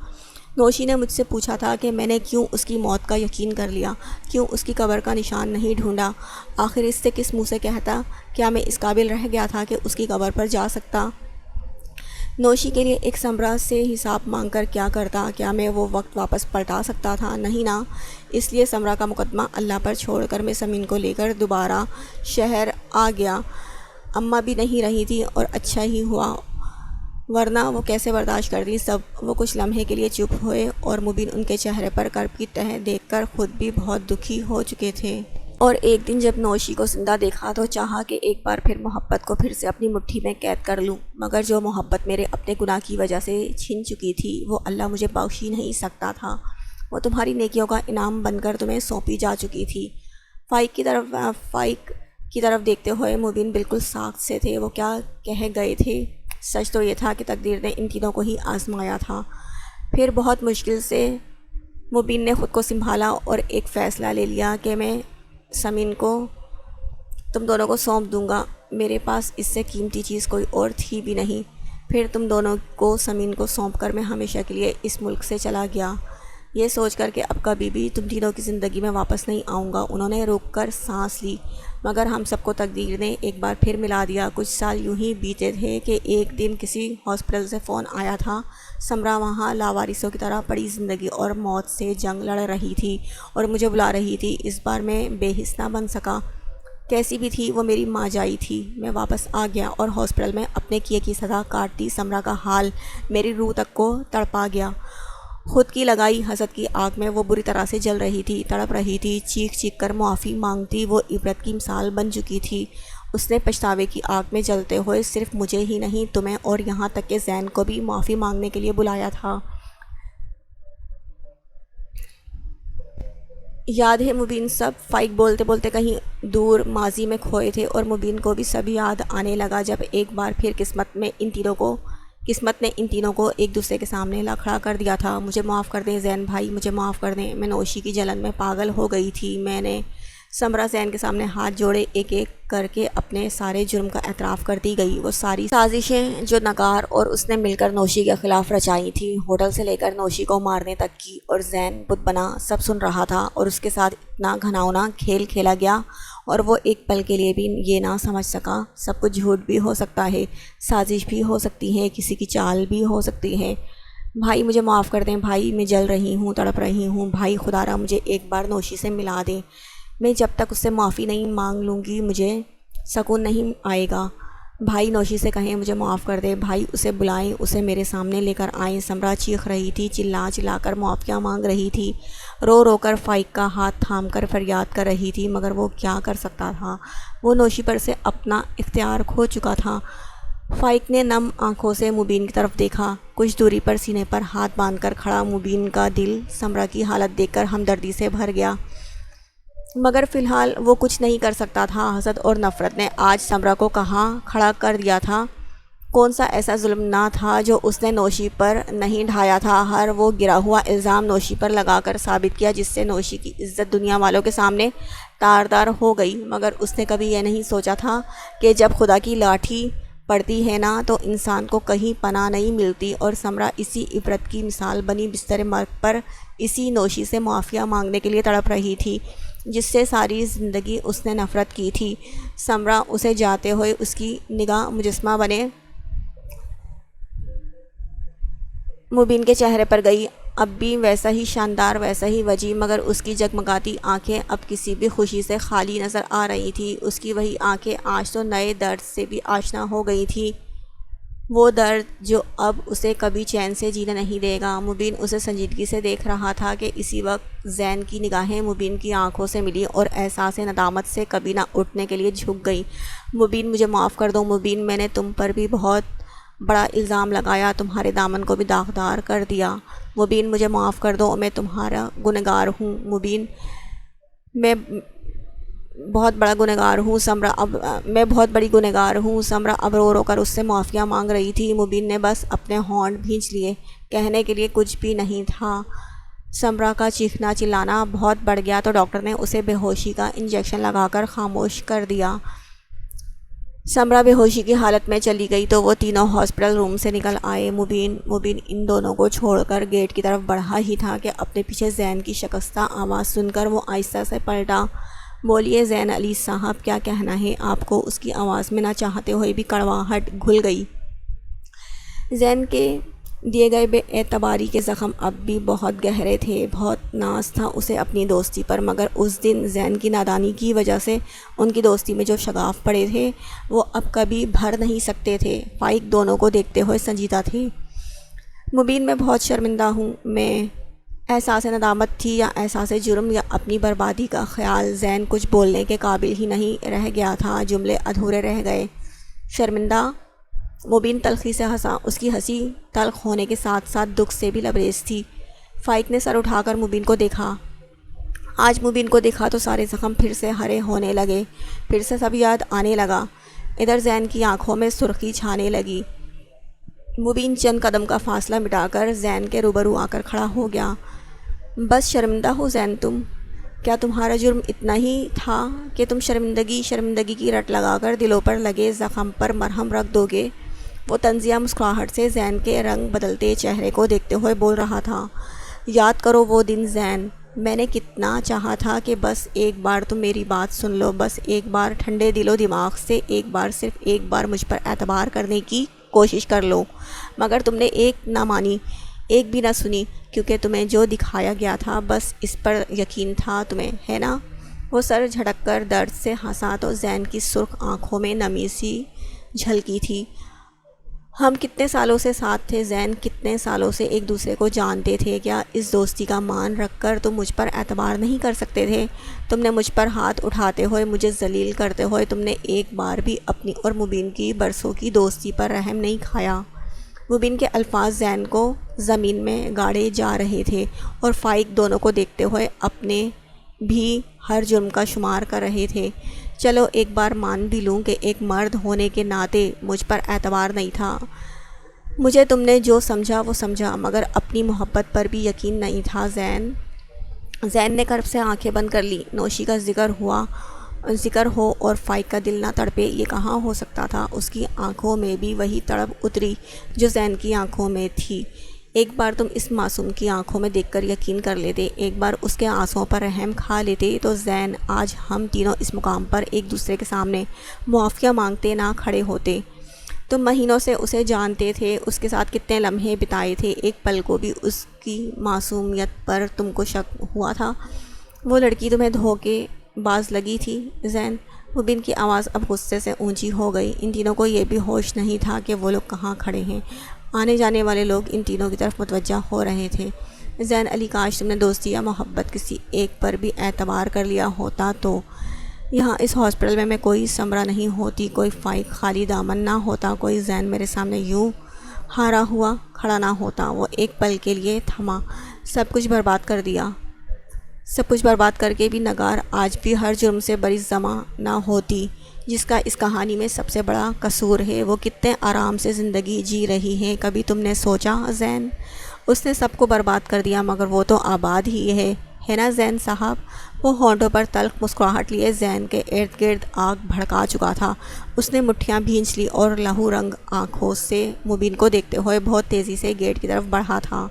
نوشی نے مجھ سے پوچھا تھا کہ میں نے کیوں اس کی موت کا یقین کر لیا، کیوں اس کی قبر کا نشان نہیں ڈھونڈا، آخر اس سے کس منہ سے کہتا؟ کیا میں اس قابل رہ گیا تھا کہ اس کی قبر پر جا سکتا؟ نوشی کے لیے ایک سمرا سے حساب مانگ کر کیا کرتا؟ کیا میں وہ وقت واپس پلٹا سکتا تھا؟ نہیں نا۔ اس لیے سمرا کا مقدمہ اللہ پر چھوڑ کر میں سمین کو لے کر دوبارہ شہر آ گیا۔ اماں بھی نہیں رہی تھی اور اچھا ہی ہوا، ورنہ وہ کیسے برداشت کرتی سب۔ وہ کچھ لمحے کے لیے چپ ہوئے اور مبین ان کے چہرے پر کرب کی تہ دیکھ کر خود بھی بہت دکھی ہو چکے تھے۔ اور ایک دن جب نوشی کو زندہ دیکھا تو چاہا کہ ایک بار پھر محبت کو پھر سے اپنی مٹھی میں قید کر لوں، مگر جو محبت میرے اپنے گناہ کی وجہ سے چھن چکی تھی وہ اللہ مجھے بخش ہی نہیں سکتا تھا۔ وہ تمہاری نیکیوں کا انعام بن کر تمہیں سونپی جا چکی تھی۔ فائق کی طرف دیکھتے ہوئے مبین بالکل ساخت سے تھے۔ وہ کیا کہہ گئے تھے؟ سچ تو یہ تھا کہ تقدیر نے ان تینوں کو ہی آزمایا تھا۔ پھر بہت مشکل سے مبین نے خود کو سنبھالا اور ایک فیصلہ لے لیا کہ میں سمین کو تم دونوں کو سونپ دوں گا۔ میرے پاس اس سے قیمتی چیز کوئی اور تھی بھی نہیں۔ پھر تم دونوں کو سمین کو سونپ کر میں ہمیشہ کے لیے اس ملک سے چلا گیا، یہ سوچ کر کہ اب کبھی بھی تم تینوں کی زندگی میں واپس نہیں آؤں گا۔ انہوں نے رک کر سانس لی۔ مگر ہم سب کو تقدیر نے ایک بار پھر ملا دیا۔ کچھ سال یوں ہی بیتے تھے کہ ایک دن کسی ہاسپٹل سے فون آیا تھا۔ سمرا وہاں لاوارثوں کی طرح پڑی زندگی اور موت سے جنگ لڑ رہی تھی اور مجھے بلا رہی تھی۔ اس بار میں بے حس نہ بن سکا۔ کیسی بھی تھی وہ میری ماں جائی تھی۔ میں واپس آ گیا اور ہاسپٹل میں اپنے کیے کی سزا کاٹتی سمرا کا حال میری روح تک کو تڑپا گیا۔ خود کی لگائی حسد کی آگ میں وہ بری طرح سے جل رہی تھی، تڑپ رہی تھی، چیخ چیخ کر معافی مانگتی۔ وہ عبرت کی مثال بن چکی تھی۔ اس نے پچھتاوے کی آگ میں جلتے ہوئے صرف مجھے ہی نہیں، تمہیں اور یہاں تک کہ زین کو بھی معافی مانگنے کے لیے بلایا تھا۔ یاد ہے مبین؟ سب فائق بولتے بولتے کہیں دور ماضی میں کھوئے تھے اور مبین کو بھی سب یاد آنے لگا جب ایک بار پھر قسمت نے ان تینوں کو ایک دوسرے کے سامنے لا کھڑا کر دیا تھا۔ مجھے معاف کر دیں زین بھائی، مجھے معاف کر دیں۔ میں نوشی کی جلن میں پاگل ہو گئی تھی۔ میں نے سمرا زین کے سامنے ہاتھ جوڑے، ایک ایک کر کے اپنے سارے جرم کا اعتراف کرتی گئی۔ وہ ساری سازشیں جو نگار اور اس نے مل کر نوشی کے خلاف رچائی تھیں، ہوٹل سے لے کر نوشی کو مارنے تک کی، اور زین بت بنا سب سن رہا تھا اور اس کے ساتھ اتنا گھناؤنا کھیل کھیلا گیا اور وہ ایک پل کے لیے بھی یہ نہ سمجھ سکا سب کچھ جھوٹ بھی ہو سکتا ہے، سازش بھی ہو سکتی ہے، کسی کی چال بھی ہو سکتی ہے۔ بھائی مجھے معاف کر دیں بھائی، میں جل رہی ہوں، تڑپ رہی ہوں۔ بھائی خدا را مجھے ایک بار نوشی سے ملا دیں، میں جب تک اس سے معافی نہیں مانگ لوں گی مجھے سکون نہیں آئے گا۔ بھائی نوشی سے کہیں مجھے معاف کر دے، بھائی اسے بلائیں، اسے میرے سامنے لے کر آئیں۔ سمرا چیخ رہی تھی، چلا چلا کر معافیاں مانگ رہی تھی، رو رو کر فائق کا ہاتھ تھام کر فریاد کر رہی تھی، مگر وہ کیا کر سکتا تھا؟ وہ نوشی پر سے اپنا اختیار کھو چکا تھا۔ فائق نے نم آنکھوں سے مبین کی طرف دیکھا۔ کچھ دوری پر سینے پر ہاتھ باندھ کر کھڑا مبین کا دل سمرا کی حالت دیکھ کر ہمدردی سے بھر گیا، مگر فی الحال وہ کچھ نہیں کر سکتا تھا۔ حسد اور نفرت نے آج سمرا کو کہاں کھڑا کر دیا تھا؟ کون سا ایسا ظلم نہ تھا جو اس نے نوشی پر نہیں ڈھایا تھا؟ ہر وہ گرا ہوا الزام نوشی پر لگا کر ثابت کیا جس سے نوشی کی عزت دنیا والوں کے سامنے تار ہو گئی، مگر اس نے کبھی یہ نہیں سوچا تھا کہ جب خدا کی لاٹھی پڑتی ہے نا تو انسان کو کہیں پناہ نہیں ملتی، اور سمرا اسی عبرت کی مثال بنی بستر مرگ پر اسی نوشی سے معافیہ مانگنے کے لیے تڑپ رہی تھی۔ جس سے ساری زندگی اس نے نفرت کی تھی۔ سمرا اسے جاتے ہوئے اس کی نگاہ مجسمہ بنے مبین کے چہرے پر گئی، اب بھی ویسا ہی شاندار، ویسا ہی وجیح، مگر اس کی جگمگاتی آنکھیں اب کسی بھی خوشی سے خالی نظر آ رہی تھی۔ اس کی وہی آنکھیں آج تو نئے درد سے بھی آشنا ہو گئی تھی، وہ درد جو اب اسے کبھی چین سے جینے نہیں دے گا۔ مبین اسے سنجیدگی سے دیکھ رہا تھا کہ اسی وقت زین کی نگاہیں مبین کی آنکھوں سے ملی اور احساس ندامت سے کبھی نہ اٹھنے کے لیے جھک گئی۔ مبین، مجھے معاف کر دو مبین، میں نے تم پر بھی بہت بڑا الزام لگایا، تمہارے دامن کو بھی داغدار کر دیا۔ مبین، مجھے معاف کر دو، میں تمہارا گنہگار ہوں۔ مبین، میں بہت بڑا گنہگار ہوں۔ میں بہت بڑی گنہگار ہوں۔ سمرا اب رو رو کر اس سے معافیاں مانگ رہی تھی۔ مبین نے بس اپنے ہونٹ بھینچ لیے، کہنے کے لیے کچھ بھی نہیں تھا۔ سمرا کا چیخنا چلانا بہت بڑھ گیا تو ڈاکٹر نے اسے بے ہوشی کا انجیکشن لگا کر خاموش کر دیا۔ سمرا بے ہوشی کی حالت میں چلی گئی تو وہ تینوں ہاسپٹل روم سے نکل آئے۔ مبین ان دونوں کو چھوڑ کر گیٹ کی طرف بڑھا ہی تھا کہ اپنے پیچھے زین کی شکستہ آواز سن کر وہ آہستہ سے پلٹا۔ بولیے زین علی صاحب، کیا کہنا ہے آپ کو؟ اس کی آواز میں نہ چاہتے ہوئے بھی کڑواہٹ گھل گئی۔ زین کے دیے گئے بے اعتباری کے زخم اب بھی بہت گہرے تھے، بہت ناز تھا اسے اپنی دوستی پر، مگر اس دن زین کی نادانی کی وجہ سے ان کی دوستی میں جو شگاف پڑے تھے وہ اب کبھی بھر نہیں سکتے تھے۔ فائق دونوں کو دیکھتے ہوئے سنجیدہ تھی۔ مبین، میں بہت شرمندہ ہوں۔ میں احساس ندامت تھی یا احساس جرم یا اپنی بربادی کا خیال؟ زین کچھ بولنے کے قابل ہی نہیں رہ گیا تھا، جملے ادھورے رہ گئے۔ شرمندہ؟ مبین تلخی سے ہنسا، اس کی ہنسی تلخ ہونے کے ساتھ ساتھ دکھ سے بھی لبریز تھی۔ فائق نے سر اٹھا کر مبین کو دیکھا۔ آج مبین کو دیکھا تو سارے زخم پھر سے ہرے ہونے لگے، پھر سے سب یاد آنے لگا۔ ادھر زین کی آنکھوں میں سرخی چھانے لگی۔ مبین چند قدم کا فاصلہ مٹا کر زین کے روبرو آ کر کھڑا ہو گیا۔ بس شرمندہ ہو زین تم؟ کیا تمہارا جرم اتنا ہی تھا کہ تم شرمندگی کی رٹ لگا کر دلوں پر لگے زخم پر مرہم رکھ دو گے؟ وہ طنزیہ مسکراہٹ سے زین کے رنگ بدلتے چہرے کو دیکھتے ہوئے بول رہا تھا۔ یاد کرو وہ دن زین، میں نے کتنا چاہا تھا کہ بس ایک بار تم میری بات سن لو، بس ایک بار ٹھنڈے دل و دماغ سے ایک بار، صرف ایک بار مجھ پر اعتبار کرنے کی کوشش کر لو، مگر تم نے ایک نہ مانی، ایک بھی نہ سنی، کیونکہ تمہیں جو دکھایا گیا تھا بس اس پر یقین تھا تمہیں، ہے نا؟ وہ سر جھٹک کر درد سے ہنسا تو زین کی سرخ آنکھوں میں نمی سی جھلکی تھی۔ ہم کتنے سالوں سے ساتھ تھے زین، کتنے سالوں سے ایک دوسرے کو جانتے تھے، کیا اس دوستی کا مان رکھ کر تم مجھ پر اعتبار نہیں کر سکتے تھے؟ تم نے مجھ پر ہاتھ اٹھاتے ہوئے، مجھے ذلیل کرتے ہوئے، تم نے ایک بار بھی اپنی اور مبین کی برسوں کی دوستی پر رحم نہیں کھایا۔ مبین کے الفاظ زین کو زمین میں گاڑے جا رہے تھے اور فائق دونوں کو دیکھتے ہوئے اپنے بھی ہر جرم کا شمار کر رہے تھے۔ چلو ایک بار مان بھی لوں کہ ایک مرد ہونے کے ناطے مجھ پر اعتبار نہیں تھا، مجھے تم نے جو سمجھا وہ سمجھا، مگر اپنی محبت پر بھی یقین نہیں تھا زین نے کرب سے آنکھیں بند کر لی۔ نوشی کا ذکر ہو اور فائق کا دل نہ تڑپے، یہ کہاں ہو سکتا تھا؟ اس کی آنکھوں میں بھی وہی تڑپ اتری جو زین کی آنکھوں میں تھی۔ ایک بار تم اس معصوم کی آنکھوں میں دیکھ کر یقین کر لیتے، ایک بار اس کے آنسوؤں پر رحم کھا لیتے تو زین آج ہم تینوں اس مقام پر ایک دوسرے کے سامنے معافیاں مانگتے نہ کھڑے ہوتے۔ تم مہینوں سے اسے جانتے تھے، اس کے ساتھ کتنے لمحے بتائے تھے، ایک پل کو بھی اس کی معصومیت پر تم کو شک ہوا تھا؟ وہ لڑکی تمہیں دھوکے باز لگی تھی زین؟ مبین کی آواز اب غصے سے اونچی ہو گئی۔ ان تینوں کو یہ بھی ہوش نہیں تھا کہ وہ لوگ کہاں کھڑے ہیں، آنے جانے والے لوگ ان تینوں کی طرف متوجہ ہو رہے تھے۔ زین علی، کاش تم نے دوستی یا محبت کسی ایک پر بھی اعتبار کر لیا ہوتا تو یہاں اس ہاسپٹل میں کوئی سمرا نہیں ہوتی، کوئی فائق خالی دامن نہ ہوتا، کوئی زین میرے سامنے یوں ہارا ہوا کھڑا نہ ہوتا۔ وہ ایک پل کے لیے تھما، سب کچھ برباد کر دیا، سب کچھ برباد کر کے بھی نگار آج بھی ہر جرم سے بری ضمع نہ ہوتی، جس کا اس کہانی میں سب سے بڑا قصور ہے۔ وہ کتنے آرام سے زندگی جی رہی ہے، کبھی تم نے سوچا زین؟ اس نے سب کو برباد کر دیا مگر وہ تو آباد ہی ہے نا زین صاحب؟ وہ ہونٹوں پر تلخ مسکراہٹ لیے زین کے ارد گرد آگ بھڑکا چکا تھا۔ اس نے مٹھیاں بھینچ لی اور لہو رنگ آنکھوں سے مبین کو دیکھتے ہوئے بہت تیزی سے گیٹ کی طرف بڑھا تھا۔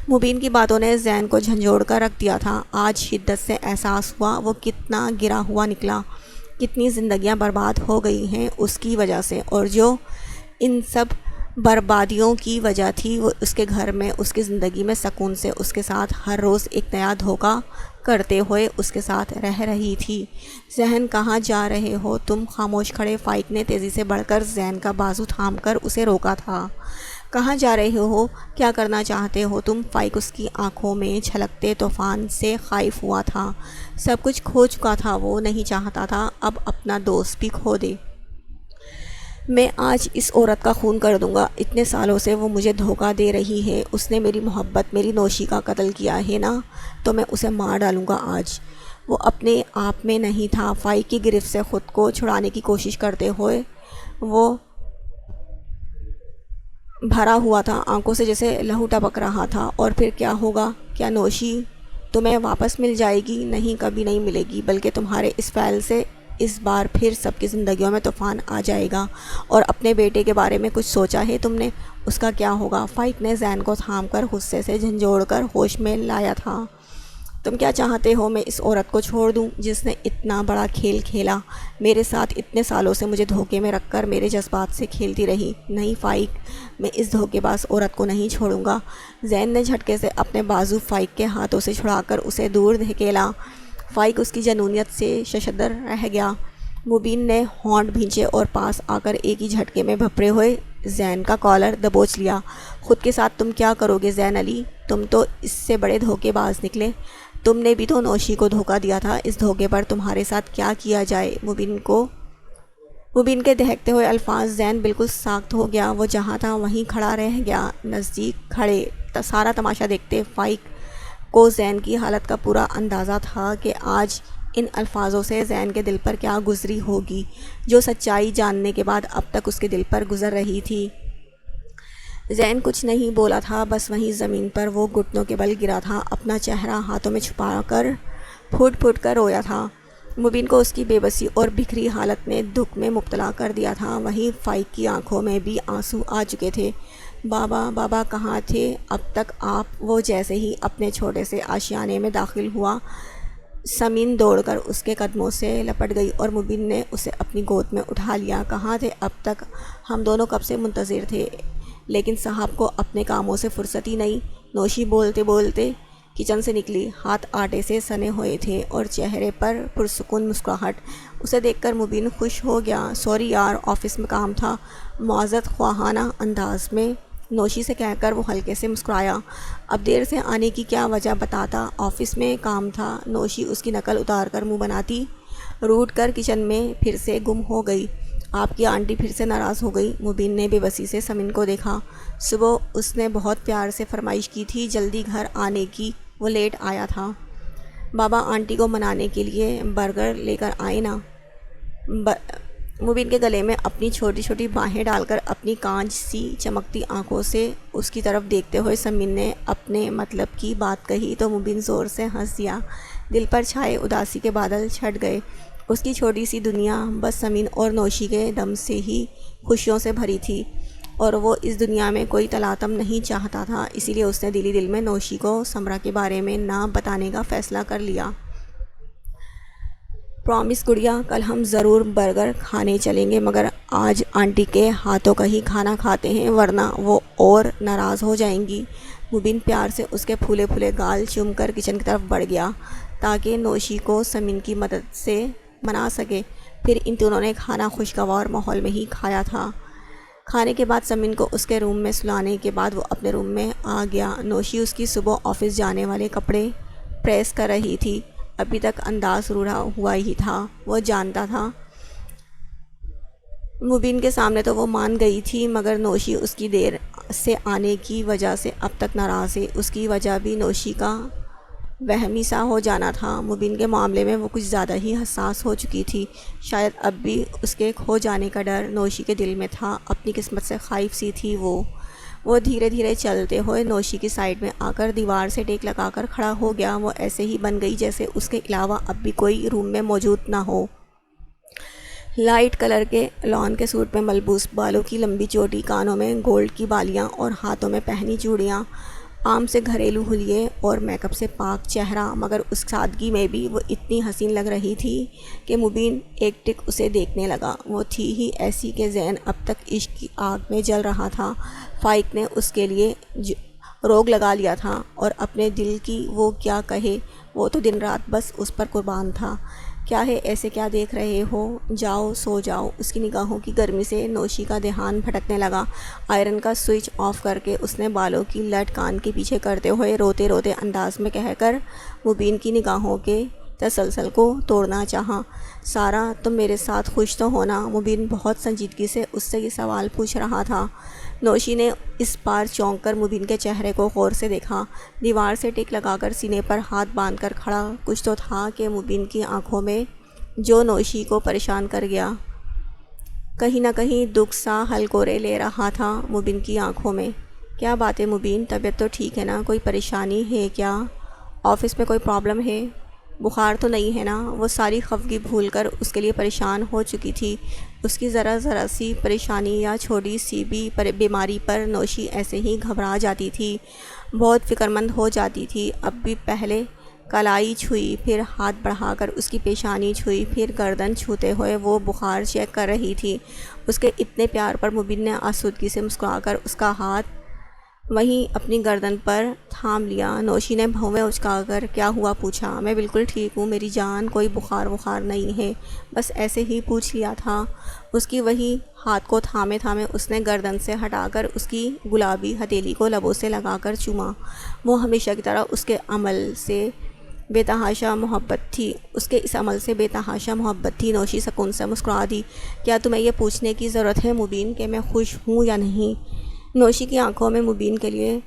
مبین کی باتوں نے زین کو جھنجھوڑ کر رکھ دیا تھا۔ آج شدت سے احساس ہوا وہ کتنا گرا ہوا نکلا، کتنی زندگیاں برباد ہو گئی ہیں اس کی وجہ سے، اور جو ان سب بربادیوں کی وجہ تھی وہ اس کے گھر میں، اس کی زندگی میں سکون سے اس کے ساتھ ہر روز ایک نیا دھوکہ کرتے ہوئے اس کے ساتھ رہ رہی تھی۔ ذہن کہاں جا رہے ہو تم؟ خاموش کھڑے فائق نے تیزی سے بڑھ کر زین کا بازو تھام کر اسے روکا تھا۔ کہاں جا رہے ہو؟ کیا کرنا چاہتے ہو تم؟ فائق اس کی آنکھوں میں چھلکتے طوفان سے خائف ہوا تھا۔ سب کچھ کھو چکا تھا، وہ نہیں چاہتا تھا اب اپنا دوست بھی کھو دے۔ میں آج اس عورت کا خون کر دوں گا۔ اتنے سالوں سے وہ مجھے دھوکہ دے رہی ہے، اس نے میری محبت، میری نوشی کا قتل کیا ہے نا، تو میں اسے مار ڈالوں گا آج۔ وہ اپنے آپ میں نہیں تھا۔ فائق کی گرفت سے خود کو چھڑانے کی کوشش کرتے ہوئے وہ بھرا ہوا تھا، آنکھوں سے جیسے لہو ٹپک رہا تھا۔ اور پھر کیا ہوگا؟ کیا نوشی تمہیں واپس مل جائے گی؟ نہیں، کبھی نہیں ملے گی، بلکہ تمہارے اس فعل سے اس بار پھر سب کی زندگیوں میں طوفان آ جائے گا۔ اور اپنے بیٹے کے بارے میں کچھ سوچا ہے تم نے؟ اس کا کیا ہوگا؟ فائق نے زین کو تھام کر غصے سے جھنجھوڑ کر ہوش میں لایا تھا۔ تم کیا چاہتے ہو؟ میں اس عورت کو چھوڑ دوں جس نے اتنا بڑا کھیل کھیلا میرے ساتھ، اتنے سالوں سے مجھے دھوکے میں رکھ کر میرے جذبات سے کھیلتی رہی؟ نہیں فائق، میں اس دھوکے باز عورت کو نہیں چھوڑوں گا۔ زین نے جھٹکے سے اپنے بازو فائق کے ہاتھوں سے چھڑا کر اسے دور دھکیلا۔ فائق اس کی جنونیت سے ششدر رہ گیا۔ مبین نے ہونٹ بھینچے اور پاس آ کر ایک ہی جھٹکے میں بھپرے ہوئے زین کا کالر دبوچ لیا۔ خود کے ساتھ تم کیا کرو گے زین علی؟ تم تو اس سے بڑے دھوکے باز نکلے۔ تم نے بھی تو نوشی کو دھوکہ دیا تھا، اس دھوکے پر تمہارے ساتھ کیا کیا جائے؟ مبین کے دہکتے ہوئے الفاظ زین بالکل ساکت ہو گیا۔ وہ جہاں تھا وہیں کھڑا رہ گیا، نزدیک کھڑے سارا تماشا دیکھتے۔ فائق کو زین کی حالت کا پورا اندازہ تھا کہ آج ان الفاظوں سے زین کے دل پر کیا گزری ہوگی، جو سچائی جاننے کے بعد اب تک اس کے دل پر گزر رہی تھی۔ زین کچھ نہیں بولا تھا، بس وہیں زمین پر وہ گھٹنوں کے بل گرا تھا، اپنا چہرہ ہاتھوں میں چھپا کر پھٹ پھٹ کر رویا تھا۔ مبین کو اس کی بے بسی اور بکھری حالت نے دکھ میں مبتلا کر دیا تھا۔ وہیں فائق کی آنکھوں میں بھی آنسو آ چکے تھے۔ بابا بابا کہاں تھے اب تک آپ؟ وہ جیسے ہی اپنے چھوٹے سے آشیانے میں داخل ہوا، سمین دوڑ کر اس کے قدموں سے لپٹ گئی اور مبین نے اسے اپنی گود میں اٹھا لیا۔ کہاں تھے اب تک؟ ہم دونوں کب سے منتظر تھے، لیکن صاحب کو اپنے کاموں سے فرصت ہی نہیں۔ نوشی بولتے بولتے کچن سے نکلی، ہاتھ آٹے سے سنے ہوئے تھے اور چہرے پر پرسکون مسکراہٹ۔ اسے دیکھ کر مبین خوش ہو گیا۔ سوری یار، آفس میں کام تھا، معذرت خواہانہ انداز میں نوشی سے کہہ کر وہ ہلکے سے مسکرایا۔ اب دیر سے آنے کی کیا وجہ بتاتا؟ آفس میں کام تھا، نوشی اس کی نقل اتار کر منہ بناتی روٹ کر کچن میں پھر سے گم ہو گئی۔ آپ کی آنٹی پھر سے ناراض ہو گئی؟ مبین نے بے بسی سے سمین کو دیکھا۔ صبح اس نے بہت پیار سے فرمائش کی تھی جلدی گھر آنے کی، وہ لیٹ آیا تھا۔ بابا آنٹی کو منانے کے لیے برگر لے کر آئے نا۔ مبین کے گلے میں اپنی چھوٹی چھوٹی باہیں ڈال کر اپنی کانچ سی چمکتی آنکھوں سے اس کی طرف دیکھتے ہوئے سمین نے اپنے مطلب کی بات کہی تو مبین زور سے ہنس دیا۔ دل پر چھائے اداسی کے بادل چھٹ گئے۔ اس کی چھوٹی سی دنیا بس سمین اور نوشی کے دم سے ہی خوشیوں سے بھری تھی، اور وہ اس دنیا میں کوئی تلاطم نہیں چاہتا تھا، اسی لیے اس نے دل ہی دل میں نوشی کو سمرا کے بارے میں نہ بتانے کا فیصلہ کر لیا۔ پرامس گڑیا، کل ہم ضرور برگر کھانے چلیں گے، مگر آج آنٹی کے ہاتھوں کا ہی کھانا کھاتے ہیں ورنہ وہ اور ناراض ہو جائیں گی۔ مبین پیار سے اس کے پھولے پھولے گال چوم کر کچن کی طرف بڑھ گیا تاکہ نوشی کو سمین کی مدد سے منا سکے۔ پھر ان دونوں نے کھانا خوشگوار ماحول میں ہی کھایا تھا۔ کھانے کے بعد سمین کو اس کے روم میں سلانے کے بعد وہ اپنے روم میں آ گیا۔ نوشی اس کی صبح آفس جانے والے کپڑے پریس کر رہی تھی۔ ابھی تک انداز روڑا ہوا ہی تھا، وہ جانتا تھا مبین کے سامنے تو وہ مان گئی تھی، مگر نوشی اس کی دیر سے آنے کی وجہ سے اب تک ناراض ہے۔ اس کی وجہ بھی نوشی کا وہمی سا ہو جانا تھا۔ مبین کے معاملے میں وہ کچھ زیادہ ہی حساس ہو چکی تھی، شاید اب بھی اس کے کھو جانے کا ڈر نوشی کے دل میں تھا، اپنی قسمت سے خائف سی تھی وہ دھیرے دھیرے چلتے ہوئے نوشی کی سائڈ میں آ کر دیوار سے ٹیک لگا کر کھڑا ہو گیا۔ وہ ایسے ہی بن گئی جیسے اس کے علاوہ اب بھی کوئی روم میں موجود نہ ہو۔ لائٹ کلر کے لان کے سوٹ میں ملبوس، بالوں کی لمبی چوٹی، کانوں میں گولڈ کی بالیاں اور ہاتھوں میں پہنی چوڑیاں، عام سے گھریلو حلیے اور میک اپ سے پاک چہرہ، مگر اس سادگی میں بھی وہ اتنی حسین لگ رہی تھی کہ مبین ایک ٹک اسے دیکھنے لگا۔ وہ تھی ہی ایسی کہ ذہن اب تک عشق کی آگ میں جل رہا تھا۔ فائق نے اس کے لیے روگ لگا لیا تھا، اور اپنے دل کی وہ کیا کہے، وہ تو دن رات بس اس پر قربان تھا۔ کیا ہے ایسے، کیا دیکھ رہے ہو، جاؤ سو جاؤ۔ اس کی نگاہوں کی گرمی سے نوشی کا دھیان بھٹکنے لگا۔ آئرن کا سوئچ آف کر کے اس نے بالوں کی لٹ کان کے پیچھے کرتے ہوئے روتے روتے انداز میں کہہ کر مبین کی نگاہوں کے تسلسل کو توڑنا چاہا۔ سارا، تم میرے ساتھ خوش تو ہونا؟ مبین بہت سنجیدگی سے اس سے یہ سوال پوچھ رہا تھا۔ نوشی نے اس بار چونک کر مبین کے چہرے کو غور سے دیکھا۔ دیوار سے ٹک لگا کر سینے پر ہاتھ باندھ کر کھڑا کچھ تو تھا کہ مبین کی آنکھوں میں جو نوشی کو پریشان کر گیا۔ کہیں نہ کہیں دکھ سا ہلکورے لے رہا تھا مبین کی آنکھوں میں۔ کیا بات ہے مبین، طبیعت تو ٹھیک ہے نا؟ کوئی پریشانی ہے کیا؟ آفس میں کوئی پرابلم ہے؟ بخار تو نہیں ہے نا؟ وہ ساری خفگی بھول کر اس کے لیے پریشان ہو چکی تھی۔ اس کی ذرا سی پریشانی یا چھوٹی سی بھی بیماری پر نوشی ایسے ہی گھبرا جاتی تھی، بہت فکرمند ہو جاتی تھی۔ اب بھی پہلے کلائی چھوئی، پھر ہاتھ بڑھا کر اس کی پیشانی چھوئی، پھر گردن چھوتے ہوئے وہ بخار چیک کر رہی تھی۔ اس کے اتنے پیار پر مبین نے آسودگی سے مسکرا کر اس کا ہاتھ وہیں اپنی گردن پر تھام لیا۔ نوشی نے بھویں اچکا کر کیا ہوا پوچھا۔ میں بالکل ٹھیک ہوں میری جان، کوئی بخار نہیں ہے، بس ایسے ہی پوچھ لیا تھا۔ اس کی وہی ہاتھ کو تھامے اس نے گردن سے ہٹا کر اس کی گلابی ہتھیلی کو لبوں سے لگا کر چوما۔ وہ ہمیشہ کی طرح اس کے عمل سے بے تحاشا محبت تھی، اس کے اس عمل سے بے تحاشا محبت تھی۔ نوشی سکون سے مسکرا دی۔ کیا تمہیں یہ پوچھنے کی ضرورت ہے مبین کہ میں خوش ہوں یا نہیں؟ نوشی کی آنکھوں میں مبین کے لیے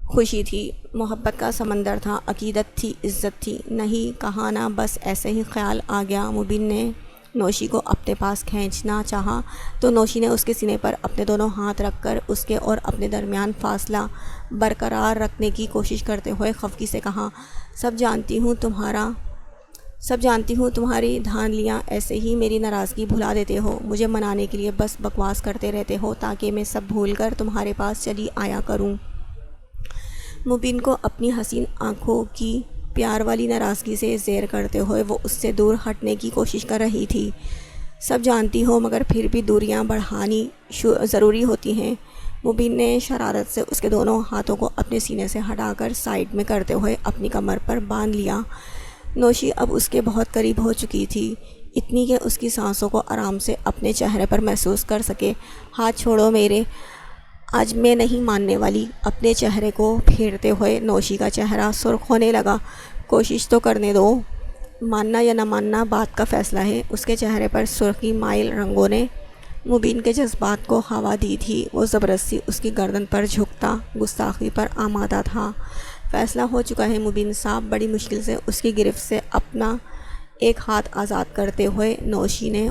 خوشی تھی، محبت کا سمندر تھا، عقیدت تھی، عزت تھی۔ نہیں کہا نا، بس ایسے ہی خیال آ گیا۔ مبین نے نوشی کو اپنے پاس کھینچنا چاہا تو نوشی نے اس کے سینے پر اپنے دونوں ہاتھ رکھ کر اس کے اور اپنے درمیان فاصلہ برقرار رکھنے کی کوشش کرتے ہوئے خفگی سے کہا، سب جانتی ہوں تمہاری دھاندلیاں ایسے ہی میری ناراضگی بھلا دیتے ہو، مجھے منانے کے لیے بس بکواس کرتے رہتے ہو تاکہ میں سب بھول کر تمہارے پاس چلی آیا کروں۔ مبین کو اپنی حسین آنکھوں کی پیار والی ناراضگی سے زیر کرتے ہوئے وہ اس سے دور ہٹنے کی کوشش کر رہی تھی۔ سب جانتی ہو، مگر پھر بھی دوریاں بڑھانی ضروری ہوتی ہیں۔ مبین نے شرارت سے اس کے دونوں ہاتھوں کو اپنے سینے سے ہٹا کر سائیڈ میں کرتے ہوئے اپنی کمر پر باندھ لیا۔ نوشی اب اس کے بہت قریب ہو چکی تھی، اتنی کہ اس کی سانسوں کو آرام سے اپنے چہرے پر محسوس کر سکے۔ ہاتھ چھوڑو میرے، آج میں نہیں ماننے والی۔ اپنے چہرے کو پھیرتے ہوئے نوشی کا چہرہ سرخ ہونے لگا۔ کوشش تو کرنے دو، ماننا یا نہ ماننا بات کا فیصلہ ہے۔ اس کے چہرے پر سرخی مائل رنگوں نے مبین کے جذبات کو ہوا دی تھی۔ وہ زبردستی اس کی گردن پر جھکتا گستاخی پر آمادہ تھا۔ فیصلہ ہو چکا ہے مبین صاحب۔ بڑی مشکل سے اس کی گرفت سے اپنا ایک ہاتھ آزاد کرتے ہوئے نوشی نے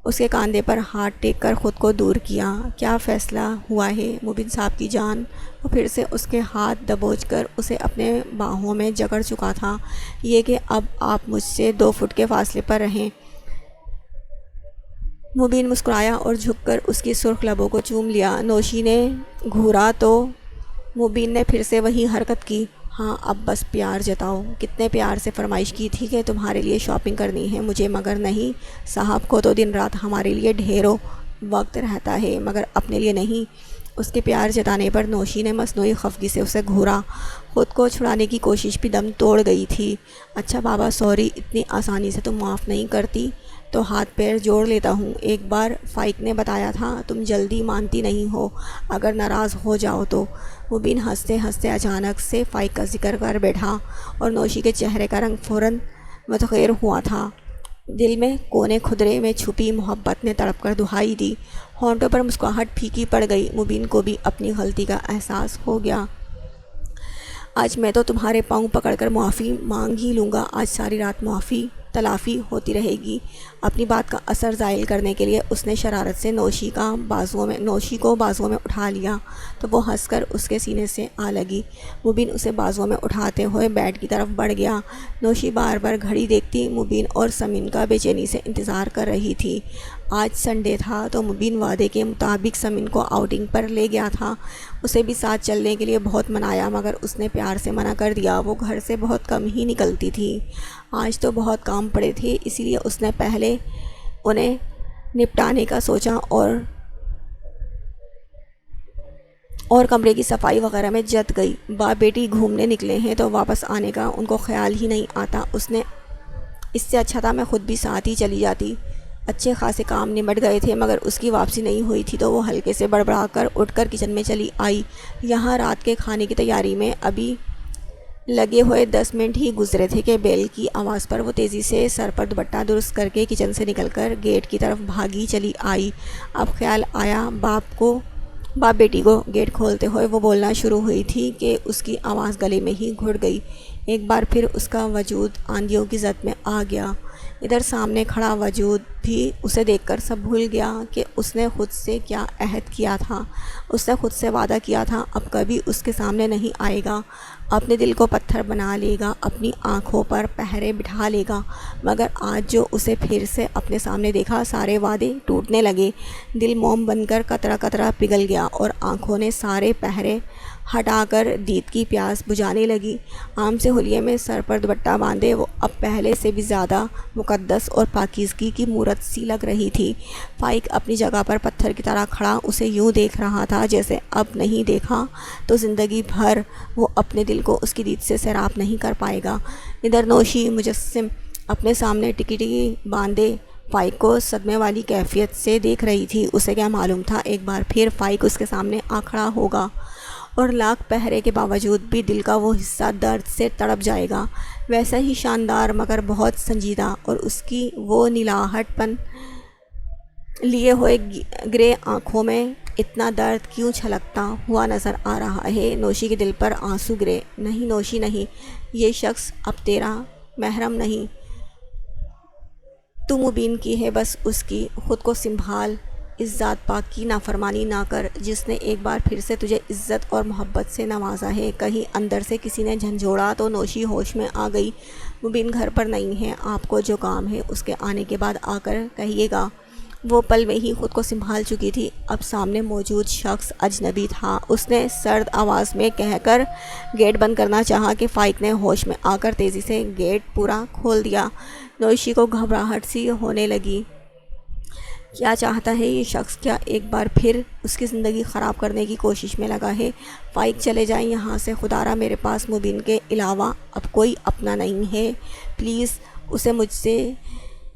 اس کے کاندھے پر ہاتھ ٹیک کر خود کو دور کیا۔ کیا فیصلہ ہوا ہے مبین صاحب کی جان؟ وہ پھر سے اس کے ہاتھ دبوچ کر اسے اپنے باہوں میں جکڑ چکا تھا۔ یہ کہ اب آپ مجھ سے 2 فٹ کے فاصلے پر رہیں۔ مبین مسکرایا اور جھک کر اس کی سرخ لبوں کو چوم لیا۔ نوشی نے گھورا تو مبین نے پھر سے وہی حرکت کی۔ ہاں اب بس پیار جتاؤ۔ کتنے پیار سے فرمائش کی تھی کہ تمہارے لیے شاپنگ کرنی ہے مجھے، مگر نہیں، صاحب کو تو دن رات ہمارے لیے ڈھیروں وقت رہتا ہے مگر اپنے لیے نہیں۔ اس کے پیار جتانے پر نوشی نے مصنوعی خفگی سے اسے گھورا۔ خود کو چھڑانے کی کوشش بھی دم توڑ گئی تھی۔ اچھا بابا سوری، اتنی آسانی سے تم معاف نہیں کرتی تو ہاتھ پیر جوڑ لیتا ہوں۔ ایک بار فائق نے بتایا تھا تم جلدی مانتی نہیں ہو اگر ناراض ہو جاؤ تو۔ مبین ہنستے ہنستے اچانک سے فائق کا ذکر کر بیٹھا اور نوشی کے چہرے کا رنگ فوراً متغیر ہوا تھا۔ دل میں کونے خدرے میں چھپی محبت نے تڑپ کر دہائی دی۔ ہونٹوں پر مسکراہٹ پھیکی پڑ گئی۔ مبین کو بھی اپنی غلطی کا احساس ہو گیا۔ آج میں تو تمہارے پاؤں پکڑ کر معافی مانگ ہی لوں گا۔ آج ساری رات معافی تلافی ہوتی رہے گی۔ اپنی بات کا اثر زائل کرنے کے لیے اس نے شرارت سے نوشی کو بازوؤں میں اٹھا لیا تو وہ ہنس کر اس کے سینے سے آ لگی۔ مبین اسے بازوؤں میں اٹھاتے ہوئے بیڈ کی طرف بڑھ گیا۔ نوشی بار بار گھڑی دیکھتی مبین اور سمین کا بے چینی سے انتظار کر رہی تھی۔ آج سنڈے تھا تو مبین وعدے کے مطابق سمین کو آؤٹنگ پر لے گیا تھا۔ اسے بھی ساتھ چلنے کے لیے بہت منایا مگر اس نے پیار سے منع کر دیا۔ وہ گھر سے بہت کم ہی نکلتی تھی۔ آج تو بہت کام پڑے تھے اسی لیے اس نے پہلے انہیں نپٹانے کا سوچا اور کمرے کی صفائی وغیرہ میں جت گئی۔ باپ بیٹی گھومنے نکلے ہیں تو واپس آنے کا ان کو خیال ہی نہیں آتا۔ اس سے اچھا تھا میں خود بھی ساتھ ہی چلی جاتی۔ اچھے خاصے کام نمٹ گئے تھے مگر اس کی واپسی نہیں ہوئی تھی تو وہ ہلکے سے بڑبڑا کر اٹھ کر کچن میں چلی آئی۔ یہاں رات کے کھانے کی تیاری میں ابھی لگے ہوئے 10 منٹ ہی گزرے تھے کہ بیل کی آواز پر وہ تیزی سے سر پر دوپٹہ درست کر کے کچن سے نکل کر گیٹ کی طرف بھاگی چلی آئی۔ اب خیال آیا باپ بیٹی کو گیٹ کھولتے ہوئے وہ بولنا شروع ہوئی تھی کہ اس کی آواز گلے میں ہی گھٹ گئی۔ ایک بار پھر اس کا وجود آندھیوں کی زد میں آ گیا۔ ادھر سامنے کھڑا وجود بھی اسے دیکھ کر سب بھول گیا کہ اس نے خود سے کیا عہد کیا تھا۔ اس نے خود سے وعدہ کیا تھا اب کبھی اس کے سامنے نہیں آئے گا، اپنے دل کو پتھر بنا لے گا، اپنی آنکھوں پر پہرے بٹھا لے گا۔ مگر آج جو اسے پھر سے اپنے سامنے دیکھا سارے وعدے ٹوٹنے لگے۔ دل موم بن کر قطرہ قطرہ پگھل گیا اور آنکھوں نے سارے پہرے ہٹا کر دید کی پیاس بجھانے لگی۔ عام سے حلیے میں سر پر دوپٹہ باندھے وہ اب پہلے سے بھی زیادہ مقدس اور پاکیزگی کی مورت سی لگ رہی تھی۔ فائق اپنی جگہ پر پتھر کی طرح کھڑا اسے یوں دیکھ رہا تھا جیسے اب نہیں دیکھا تو زندگی بھر وہ اپنے دل کو اس کی دید سے سیراب نہیں کر پائے گا۔ ادھر نوشی مجسم اپنے سامنے ٹکی ٹکی باندھے فائق کو صدمے والی کیفیت سے دیکھ رہی تھی۔ اسے کیا معلوم تھا ایک بار پھر فائق اس کے سامنے آ کھڑا ہوگا اور لاکھ پہرے کے باوجود بھی دل کا وہ حصہ درد سے تڑپ جائے گا، ویسا ہی شاندار مگر بہت سنجیدہ، اور اس کی وہ نیلاہٹ پن لیے ہوئے گرے آنکھوں میں اتنا درد کیوں چھلکتا ہوا نظر آ رہا ہے۔ نوشی کے دل پر آنسو گرے۔ نہیں نوشی نہیں، یہ شخص اب تیرا محرم نہیں، تو مبین کی ہے بس اس کی، خود کو سنبھال، اس ذات پاک کی نافرمانی نہ کر جس نے ایک بار پھر سے تجھے عزت اور محبت سے نوازا ہے۔ کہیں اندر سے کسی نے جھنجھوڑا تو نوشی ہوش میں آ گئی۔ مبین گھر پر نہیں ہے، آپ کو جو کام ہے اس کے آنے کے بعد آ کر کہیے گا۔ وہ پل میں ہی خود کو سنبھال چکی تھی۔ اب سامنے موجود شخص اجنبی تھا۔ اس نے سرد آواز میں کہہ کر گیٹ بند کرنا چاہا کہ فائق نے ہوش میں آ کر تیزی سے گیٹ پورا کھول دیا۔ نوشی کو گھبراہٹ سی ہونے لگی۔ کیا چاہتا ہے یہ شخص؟ کیا ایک بار پھر اس کی زندگی خراب کرنے کی کوشش میں لگا ہے؟ فائق چلے جائیں یہاں سے، خدارا میرے پاس مبین کے علاوہ اب کوئی اپنا نہیں ہے، پلیز اسے مجھ سے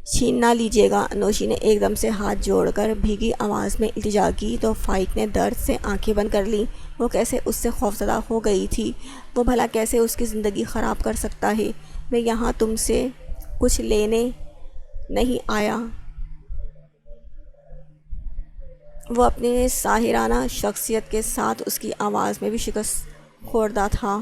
چھین نہ لیجیے گا۔ نوشی نے ایک دم سے ہاتھ جوڑ کر بھیگی آواز میں التجا کی تو فائق نے درد سے آنکھیں بند کر لیں۔ وہ کیسے اس سے خوفزدہ ہو گئی تھی؟ وہ بھلا کیسے اس کی زندگی خراب کر سکتا ہے؟ میں یہاں تم سے کچھ لینے نہیں آیا۔ وہ اپنے ساحرانہ شخصیت کے ساتھ اس کی آواز میں بھی شکست خوردہ تھا۔